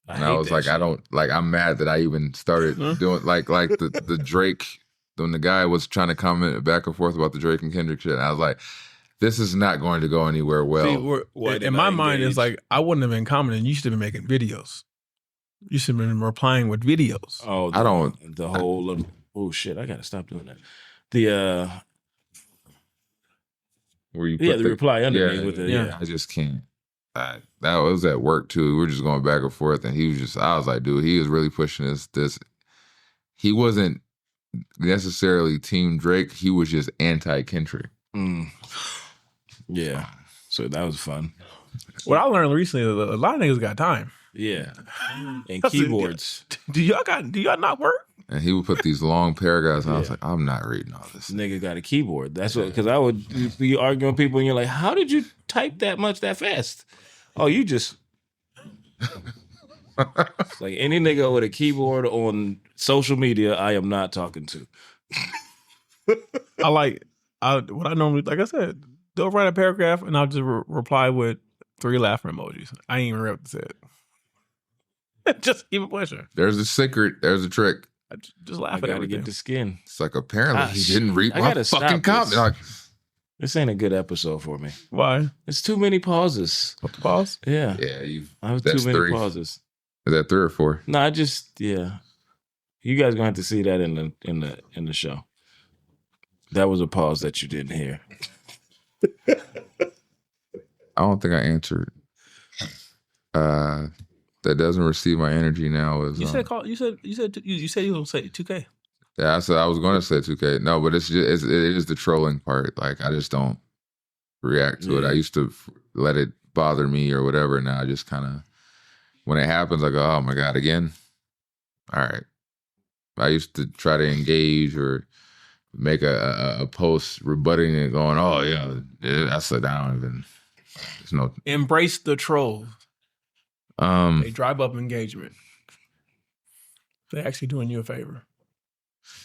I was like, shit. I'm mad that I even started doing like the Drake, when the guy was trying to comment back and forth about the Drake and Kendrick shit. And I was like, this is not going to go anywhere well. See, in my mind, it's like, I wouldn't have been commenting. You should have been making videos. You should have been replying with videos. Oh, the whole, oh shit, I got to stop doing that. Where you the reply underneath with it. Yeah. I just can't. That was at work too. We were just going back and forth, and I was like, dude, he was really pushing this. He wasn't necessarily Team Drake. He was just anti-Kendrick. Yeah. So that was fun. What I learned recently, a lot of niggas got time. Yeah. And keyboards. Do y'all not work? And he would put these long paragraphs, and I was like, I'm not reading all this. Nigga got a keyboard. That's what, because I would be arguing with people, and you're like, how did you type that much that fast? Oh, you just. Like any nigga with a keyboard on social media, I am not talking to. What I normally, like I said, they'll write a paragraph, and I'll just reply with 3 laughing emojis. I ain't even read what they said. Just keep it pushing. There's a secret. There's a trick. I just laugh at it. I gotta get the skin. It's like, apparently he didn't read my fucking comment. Like, this ain't a good episode for me. Why? It's too many pauses. Pause? Yeah. Yeah, I have too many 3. pauses. Is that 3 or 4? No, you guys gonna have to see that in the show. That was a pause that you didn't hear. I don't think I answered. That doesn't receive my energy now. Is you said you said you were gonna say 2K. Yeah, I was going to say 2K. No, but it is the trolling part. Like, I just don't react to it. I used to let it bother me or whatever. Now I just kind of, when it happens, I go, oh my God, again? All right. I used to try to engage or make a post rebutting it, going, oh yeah, I said I don't even. There's no embrace the troll. They drive up engagement. They're actually doing you a favor.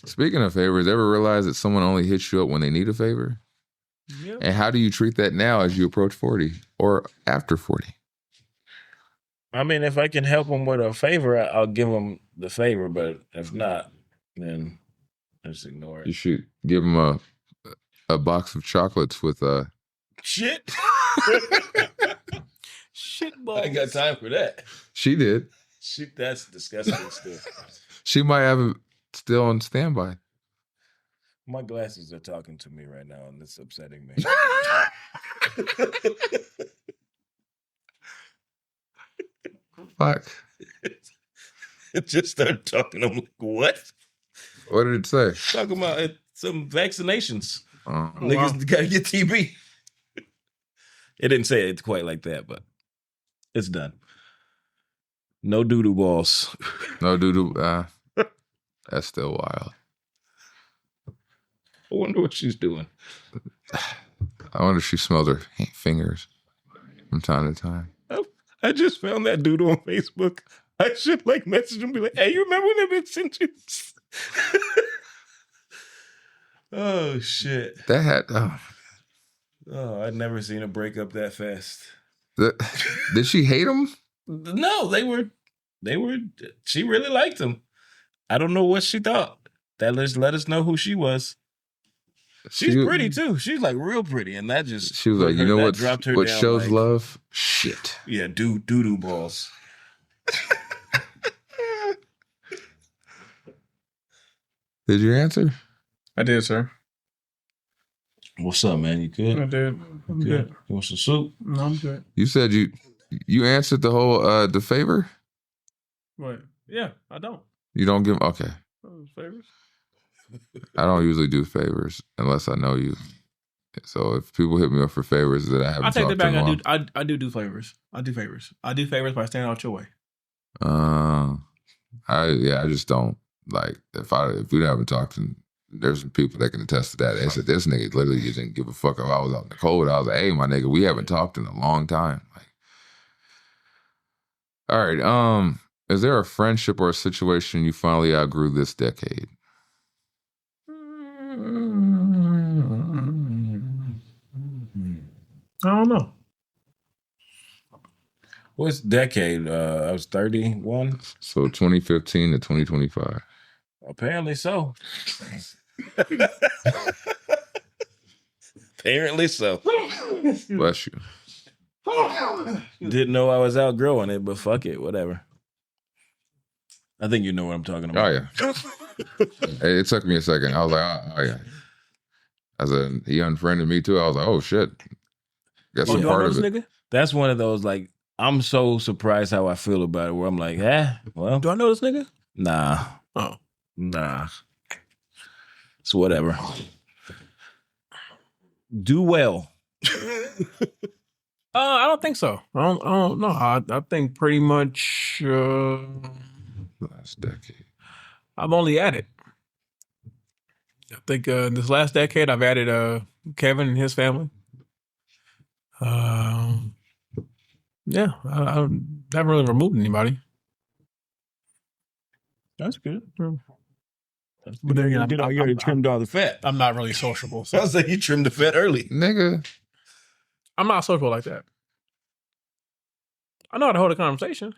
Speaking of favors, ever realize that someone only hits you up when they need a favor? Yep. And how do you treat that now as you approach 40 or after 40? I mean, if I can help them with a favor, I'll give them the favor. But if not, then just ignore it. You should give them a box of chocolates with shit. Shit balls. I ain't got time for that. She did. Shit, that's disgusting still. She might have it still on standby. My glasses are talking to me right now, and it's upsetting me. Fuck. It just started talking. I'm like, what? What did it say? Talking about some vaccinations. Niggas gotta get TB. It didn't say it quite like that, but it's done. No doo-doo balls. No doo-doo. That's still wild. I wonder what she's doing. I wonder if she smells her fingers from time to time. I just found that dude on Facebook. I should like message him and be like, hey, you remember when that bitch sent you? Oh, shit. That had... Oh, I'd never seen a breakup that fast. Did she hate him? No, she really liked him. I don't know what she thought. That let us know who she was. She's pretty too. She's like real pretty. And that just... She was like, you know what shows like, love? Shit. Yeah, doo-doo balls. Did you answer? I did, sir. What's up, man? You good? I did. I'm good. You want some soup? No, I'm good. You said you answered the whole the favor? What? Yeah, I don't. You don't give... Okay. Favors? I don't usually do favors unless I know you. So if people hit me up for favors that I haven't talked to them on. I do favors. I do favors. I do favors by staying out your way. I just don't like if we haven't talked, and there's some people that can attest to that. They said this nigga literally just didn't give a fuck if I was out in the cold. I was like, hey, my nigga, we haven't talked in a long time. Like, all right, is there a friendship or a situation you finally outgrew this decade? I don't know. What's decade? I was 31. So 2015 to 2025. Apparently so. Apparently so. Bless you. Didn't know I was outgrowing it, but fuck it, whatever. I think you know what I'm talking about. Oh, yeah. It took me a second. I was like, oh yeah. He unfriended me too. I was like, oh shit. Guess I'm part of it. Nigga? That's one of those, like, I'm so surprised how I feel about it, where I'm like, well. Do I know this nigga? Nah. Oh. Nah. It's whatever. Do well. I don't think so. I don't know. I think pretty much last decade. I've only added. I think this last decade I've added Kevin and his family. Yeah, I haven't really removed anybody. That's good. But then again, you already trimmed all the fat. I'm not really sociable. So. I was like, you trimmed the fat early. Nigga. I'm not sociable like that. I know how to hold a conversation.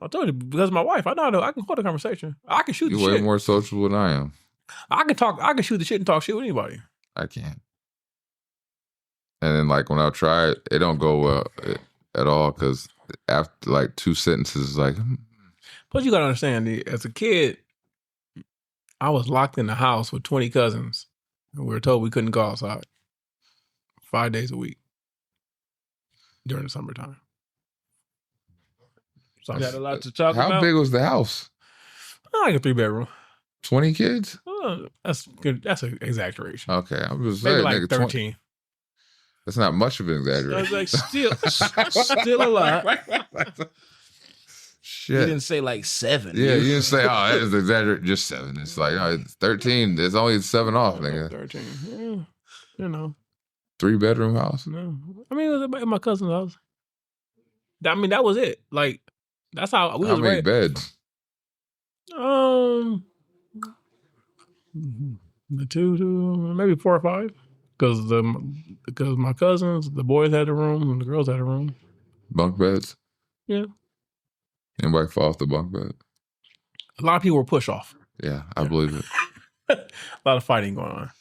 I told you, because of my wife, I can hold a conversation. I can shoot the shit. You're way more sociable than I am. I can shoot the shit and talk shit with anybody. I can't. And then like when I try it, it don't go well at all because after like 2 sentences, it's like... Plus you gotta understand, as a kid, I was locked in the house with 20 cousins. And we were told we couldn't go outside 5 days a week during the summertime. So I got a lot to talk about. How big was the house? Like a 3-bedroom. 20 kids? That's good. That's an exaggeration. Okay, I was maybe saying, like nigga, 13. 20. That's not much of an exaggeration. I was like, still a lot. Shit. You didn't say like 7. Yeah, you didn't say, oh, that is exaggerated. Just 7. It's like, oh, it's 13. There's only 7 off, nigga. 13. Yeah, you know. 3-bedroom house? No. I mean, it was at my cousin's house. I mean, that was it. Like, that's how we was How many raised. beds? The 2, maybe 4 or 5. Because my cousins, the boys had a room and the girls had a room. Bunk beds? Yeah. Anybody fall off the bunk bed? A lot of people were pushed off. Yeah, I believe it. A lot of fighting going on.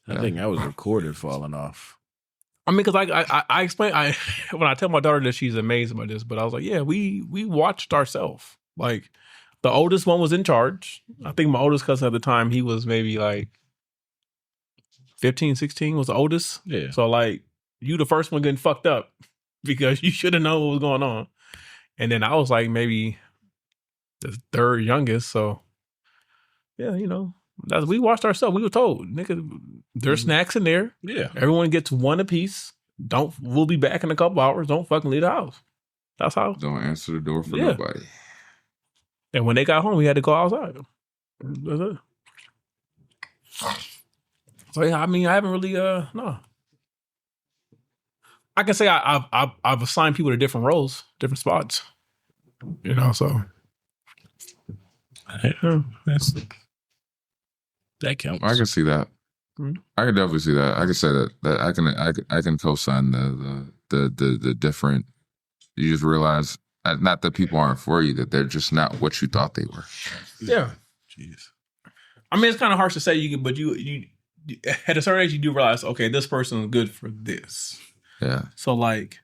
I think I was recorded falling off. I mean, because I explained, when I tell my daughter that, she's amazed by this, but I was like, yeah, we watched ourselves. Like, the oldest one was in charge. I think my oldest cousin at the time, he was maybe like 15, 16 was the oldest. Yeah. So like, you the first one getting fucked up because you should have known what was going on. And then I was like maybe the 3rd youngest. So yeah, you know, we watched ourselves. We were told, nigga, there's snacks in there. Yeah. Everyone gets 1 apiece. We'll be back in a couple hours. Don't fucking leave the house. That's how. Don't answer the door for nobody. And when they got home, we had to go outside. That's it. So yeah, I mean, I haven't really no. I can say I've assigned people to different roles, different spots. You know, so That counts. I can see that. Mhm. I can definitely see that. I can say that I can co-sign the different. You just realize not that people aren't for you, that they're just not what you thought they were. Yeah. Jeez. I mean, it's kind of harsh to say you can, but you at a certain age you do realize, okay, this person is good for this. Yeah. So like,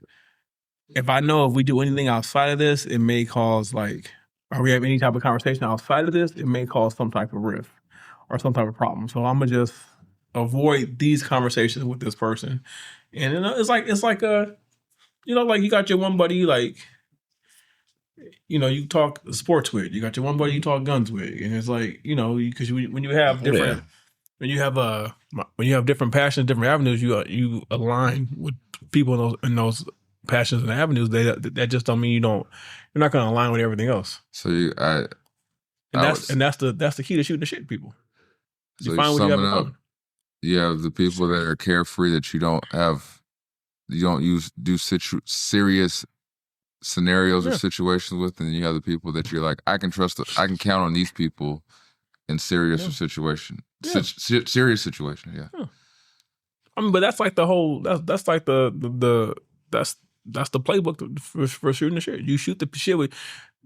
if I know if we do anything outside of this, it may cause like, or we have any type of conversation outside of this, it may cause some type of rift or some type of problem. So I'm gonna just avoid these conversations with this person. And you know, it's like a, you know, like you got your one buddy, like, you know, you talk sports with. You got your one buddy you talk guns with, and it's like, you know, because when you have different, when you have different passions, different avenues, you align with people in those passions and avenues. That just don't mean you're not going to align with everything else. So that's the key to shooting the shit at people. So You find what you have in common. You have the people that are carefree that you don't do serious scenarios or situations with, and you have the people that you're like, I can count on these people in serious situation. Serious situation, yeah. I mean, but that's like the whole that's like that's the playbook for shooting the shit. You shoot the shit with.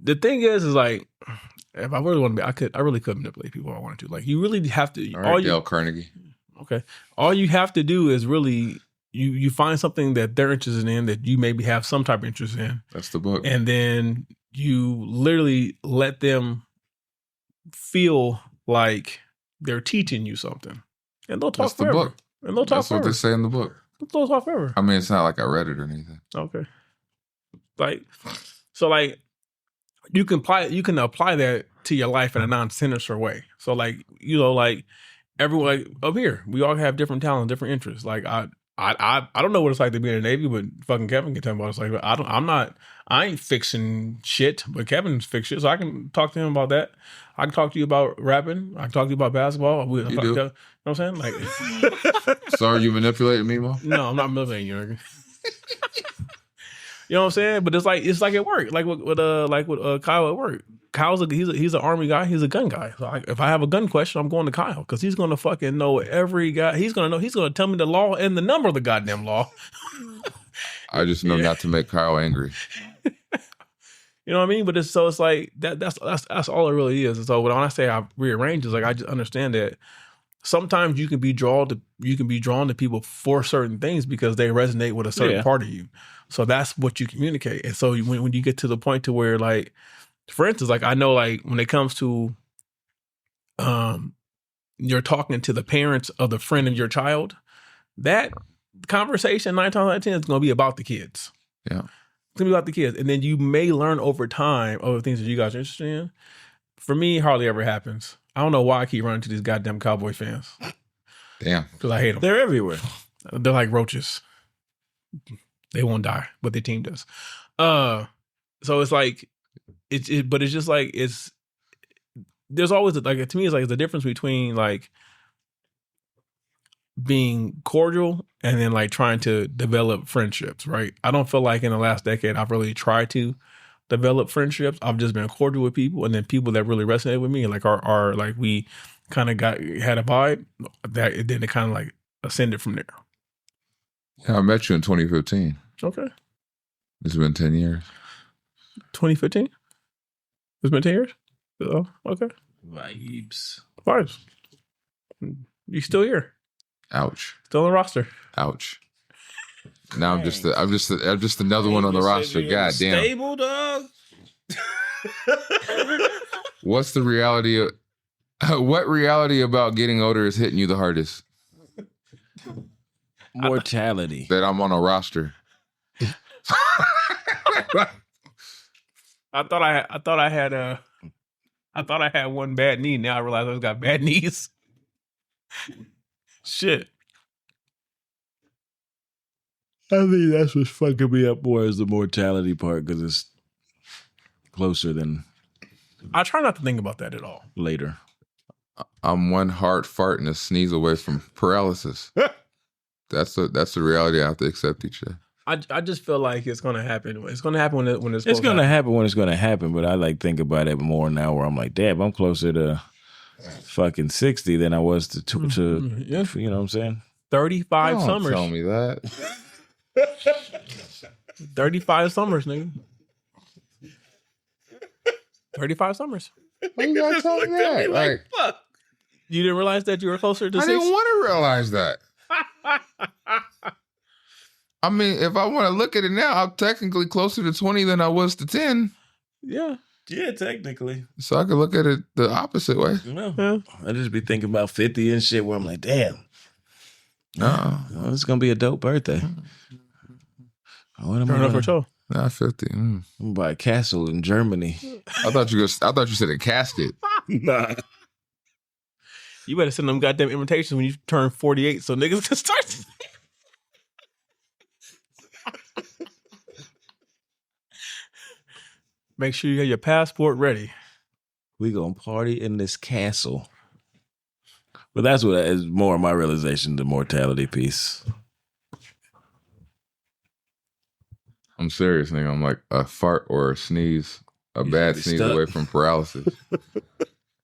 The thing is like, if I really want to be, I really could manipulate people if I wanted to. Like, you really have to. All right, Dale Carnegie. Okay, all you have to do is really you find something that they're interested in that you maybe have some type of interest in. That's the book, and then you literally let them feel like they're teaching you something, and they'll talk That's forever. The book. And they'll talk That's forever. what they say in the book. They'll talk forever. I mean, it's not like I read it or anything. Okay. Like, so like, you can apply that to your life in a non-sinister way. So like, you know, like everyone like up here, we all have different talents, different interests. Like I don't know what it's like to be in the Navy, but fucking Kevin can tell me what it's like. But I ain't fixing shit, but Kevin's fix shit, so I can talk to him about that. I can talk to you about rapping. I can talk to you about basketball. You do. You know what I'm saying? Like, so are you manipulating me, Mo? No, I'm not manipulating you. You know what I'm saying? But it's like at work, like with Kyle at work. Kyle's he's an army guy. He's a gun guy. So if I have a gun question, I'm going to Kyle because he's going to fucking know every guy. He's going to tell me the law and the number of the goddamn law. I just know not to make Kyle angry. You know what I mean? But it's like that's all it really is. And so when I say I rearrange, it's like I just understand that sometimes you can be drawn to people for certain things because they resonate with a certain part of you. So that's what you communicate. And so when you get to the point to where, like, for instance, like I know, like when it comes to you're talking to the parents of the friend of your child, that conversation 9 times out of 10 is going to be about the kids. Yeah. It's going to be about the kids. And then you may learn over time other things that you guys are interested in. For me, it hardly ever happens. I don't know why I keep running to these goddamn Cowboy fans. Damn. Because I hate them. They're everywhere. They're like roaches. They won't die, but their team does. So it's like, but it's just like, there's always, like, to me, it's like the difference between like being cordial and then like trying to develop friendships, right? I don't feel like in the last decade I've really tried to develop friendships. I've just been cordial with people, and then people that really resonate with me, like are like we kind of had a vibe that then it kind of like ascended from there. Yeah, I met you in 2015. Okay. It's been 10 years. 2015? It's been 10 years? Oh, okay. Vibes. You still here? Ouch. Still on the roster. Ouch. Now I'm just another one on the roster. God damn. Stable, dog. What's the reality of what reality about getting older is hitting you the hardest? Mortality. That I'm on a roster. I thought I had one bad knee. Now I realize I've got bad knees. Shit. I think that's what's fucking me up more is the mortality part because it's closer than I try not to think about that at all. later. I'm one hard fart and a sneeze away from paralysis. That's the reality I have to accept each day. I just feel like it's gonna happen. It's gonna happen when it's It's gonna happen when it's gonna happen, but I like think about it more now where I'm like, damn, I'm closer to fucking 60 than I was to Yeah. you know what I'm saying? 35 Don't summers. tell me that. 35 summers, nigga. 35 summers. Why you gotta tell me that? Like, fuck. You didn't realize that you were closer to I 60? didn't want to realize that. I mean, if I want to look at it now, I'm technically closer to 20 than I was to 10. Yeah. Yeah, technically. So I could look at it the opposite way. No. Yeah. I just be thinking about 50 and shit where I'm like, damn. No, Well, it's gonna be a dope birthday. What am I Turn up gonna, for sure. not 50. I'm gonna buy a castle in Germany. I thought you said a casket. Nah. You better send them goddamn invitations when you turn 48 so niggas can start. Make sure you have your passport ready. We gonna party in this castle. But that's what is more of my realization, the mortality piece. I'm serious, nigga. I'm like a fart or a sneeze, a You bad should be sneeze stuck. away from paralysis.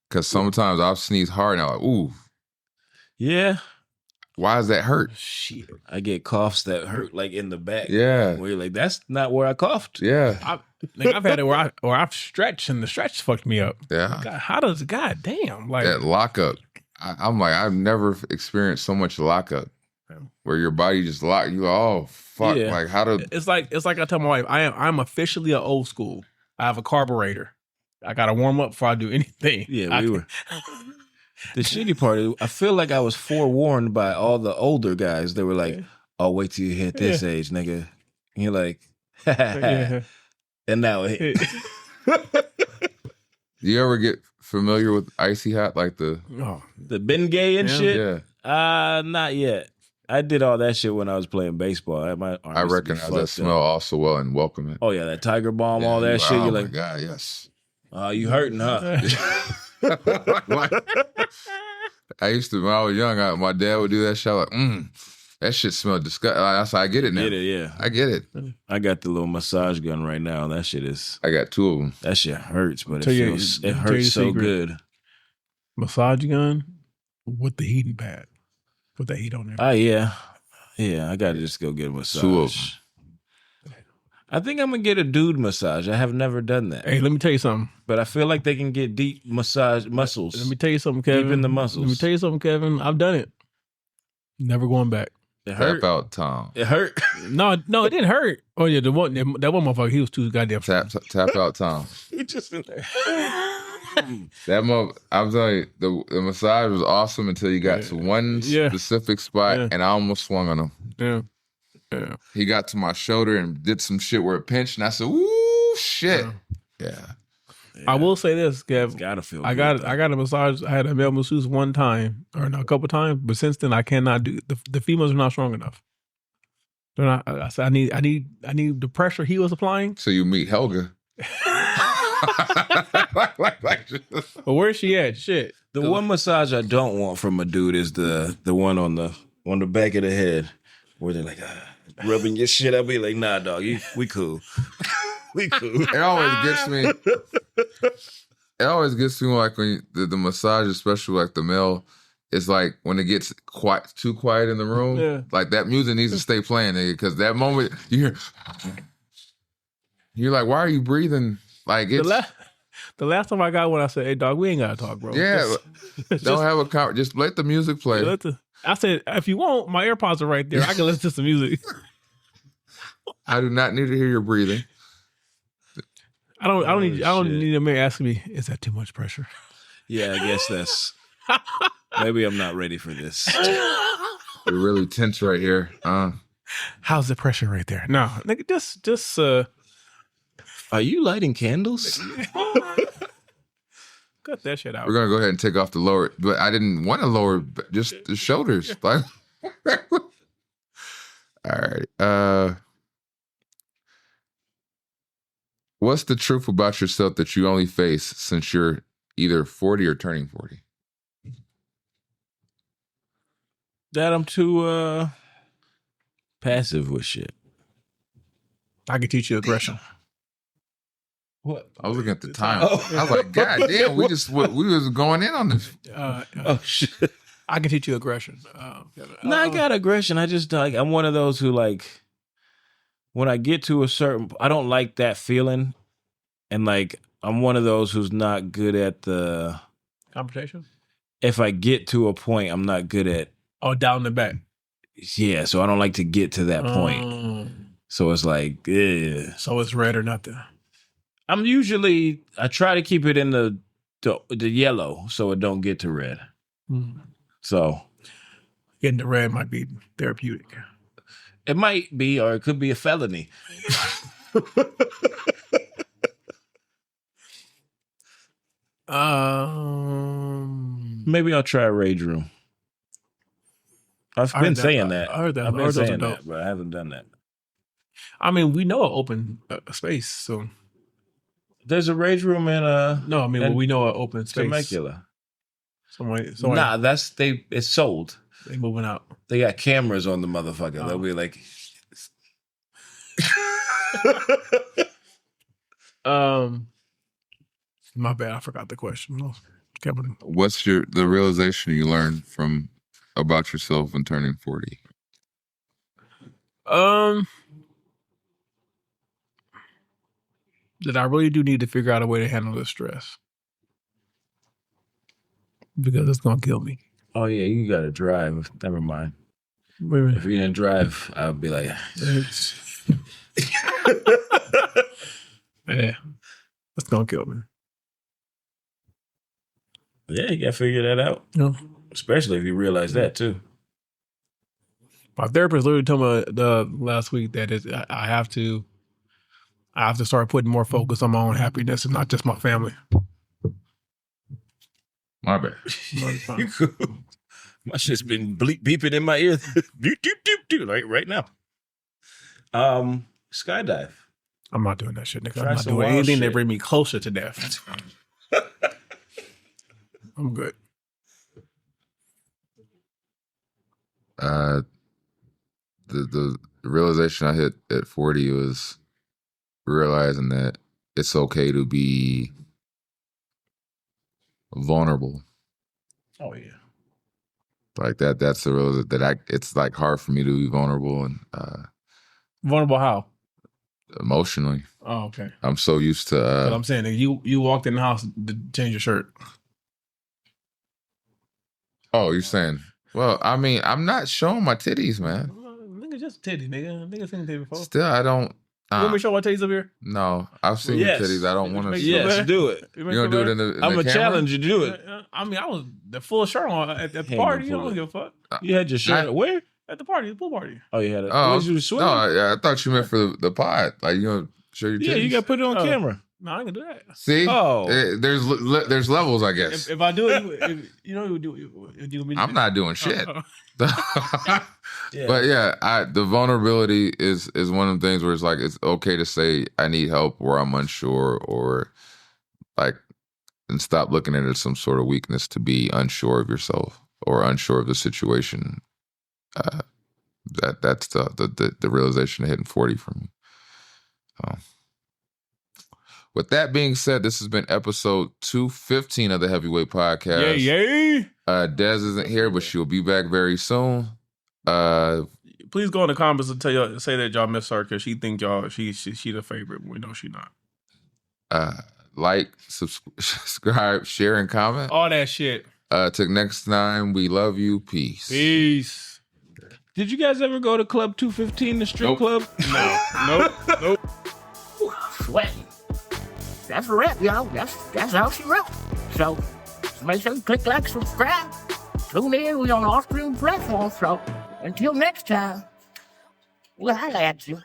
Because sometimes I'll sneeze hard and I'm like, ooh, Yeah. why does that hurt? Shit. I get coughs that hurt like in the back. Yeah. Where you're like, that's not where I coughed. Yeah. I've had it where I've stretched and the stretch fucked me up. Yeah. God, how does goddamn like That lockup. I'm like, I've never experienced so much lockup Yeah. where your body just lock you. Oh, fuck. Yeah. Like, how to. it's like I tell my wife, I'm officially an old school. I have a carburetor. I gotta warm up before I do anything. Yeah, we were. The shitty part is, I feel like I was forewarned by all the older guys. They were like, "Oh, wait till you hit this age, nigga." And you're like, Yeah. and now it hit. Do you ever get familiar with icy hot? Like the. Oh, The Bengay and Yeah. shit. Yeah. Not yet. I did all that shit when I was playing baseball. My arm I used to be recognize fucked that up. smell also well and welcome it. Oh yeah, that Tiger Balm, Yeah, all that shit. Oh, You're my like, God, yes. oh, you hurting, huh? Like, I used to, when I was young, my dad would do that shit. Like, that shit smelled disgusting. That's how I get it now. Get it, yeah. I get it. I got the little massage gun right now. That shit is. I got two of them. That shit hurts, but it Tell you- feels. tell It you hurts the so secret. good. massage gun with the heating pad. Put that heat on there. Yeah. I gotta just go get a massage. Two of them. I think I'm gonna get a dude massage. I have never done that, Hey, let me tell you something. but I feel like they can get deep massage muscles. Let me tell you something, Kevin. Deep in the muscles. Let me tell you something, Kevin. I've done it. Never going back. It hurt. Tap out Tom. It hurt. No, it didn't hurt. Oh yeah, that one motherfucker, he was too goddamn. Tap out Tom. You just been there. That I'm telling you, the massage was awesome until you got to one Yeah. specific spot, Yeah. and I almost swung on him. Yeah. He got to my shoulder and did some shit where it pinched, and I said, "Ooh, shit." Yeah. I will say this, Kev. Gotta feel. I got a massage. I had a male masseuse one time, or no, a couple times, but since then I cannot do. The females are not strong enough. They're not. I said I need the pressure he was applying. So you meet Helga. But where's she at? Shit. The one massage I don't want from a dude is the one on the back of the head where they're like rubbing your shit. I'll be like, nah, dog, we cool. We cool. It always gets me. It always gets me like when the massage, especially like the male, is like when it gets too quiet in the room. Yeah. Like that music needs to stay playing, nigga, because that moment you hear, you're like, why are you breathing? Like it's The last time I got one, I said, "Hey, dog, we ain't gotta talk, bro. yeah. Don't have a conversation. Just let the music play. I said, if you want, my AirPods are right there. I can listen to some music. I do not need to hear your breathing. I don't need shit. a man asking me, is that too much pressure? Yeah, I guess that's. Maybe I'm not ready for this. You're really tense right here. How's the pressure right there? No, nigga, just Are you lighting candles? cut that shit out. We're gonna go ahead and take off the lower, but I didn't want to lower just the shoulders. Like, all right. What's the truth about yourself that you only face since you're either 40 or turning 40? that I'm too passive with shit. I can teach you aggression. What? I was looking at the time. Oh. I was like, God damn, we was going in on this. Oh shit. I can teach you aggression. No, I got aggression. I just like I'm one of those who like when I get to a certain I don't like that feeling. And like I'm one of those who's not good at the confrontation. If I get to a point, I'm not good at down the back. Yeah, so I don't like to get to that point. So it's like, so it's red or nothing. I try to keep it in the yellow so it don't get to red. So getting to red might be therapeutic. It might be, or it could be a felony. Maybe I'll try Rage Room. I've been saying that. I heard that. I've been saying that, but I haven't done that. I mean, we know an open space, so there's a Rage Room in no, I mean, we know an open space. Temecula. Somewhere. Nah, it's sold. They moving out. They got cameras on the motherfucker. They'll be like, my bad. I forgot the question. No, what's the realization you learned about yourself when turning 40? That I really do need to figure out a way to handle the stress because it's gonna kill me. Oh yeah, you gotta drive. Never mind. Wait. If you didn't drive, I would be like, yeah, that's gonna kill me. Yeah, you gotta figure that out. No. Especially if you realize that too. My therapist literally told me last week that I have to start putting more focus on my own happiness and not just my family. My bad. My shit's been beeping in my ear. Like right now. Skydive. I'm not doing that shit, nigga. I'm not doing anything that bring me closer to death. I'm good. The realization I hit at 40 was realizing that it's okay to be vulnerable. Oh yeah. Like that's the realization that it's like hard for me to be vulnerable and vulnerable how? Emotionally. Oh, okay. I'm so used to but I'm saying that you walked in the house to change your shirt. Oh, you're saying, well, I mean, I'm not showing my titties, man. Nigga, just titty, nigga. Nigga seen titty before. Still, I don't. You want me to show my titties up here? No, I've seen your titties. I don't want to. Yes, do it. You gonna do it in the I'm gonna challenge you to do it. I mean, I was the full shirt on at the party. You don't give a fuck. You had your shirt where? At the party, the pool party. Oh, you had it. Oh, you swimming? No, I thought you meant for the pod. Like, you know, show your titties. Yeah, you got to put it on camera. No, I ain't gonna do that. See? Oh. There's levels, I guess. If I do it, you know, I'm not doing shit. But yeah, the vulnerability is one of the things where it's like, it's okay to say I need help or I'm unsure or like, and stop looking at it as some sort of weakness to be unsure of yourself or unsure of the situation. That's the realization of hitting 40 for me. With that being said, this has been episode 215 of the Heavyweight Podcast. Yay! Des isn't here, but she'll be back very soon. Please go in the comments and say that y'all miss her because she think y'all she the favorite. We know she not. Like, subscribe, share, and comment. All that shit. Till next time, we love you. Peace. Peace. Did you guys ever go to Club 215, the strip club? No. Nope. Sweating. That's a wrap, y'all. That's how she wrote. So make sure you click like, subscribe. Tune in. We on all streaming platforms. So until next time, we'll holla at you.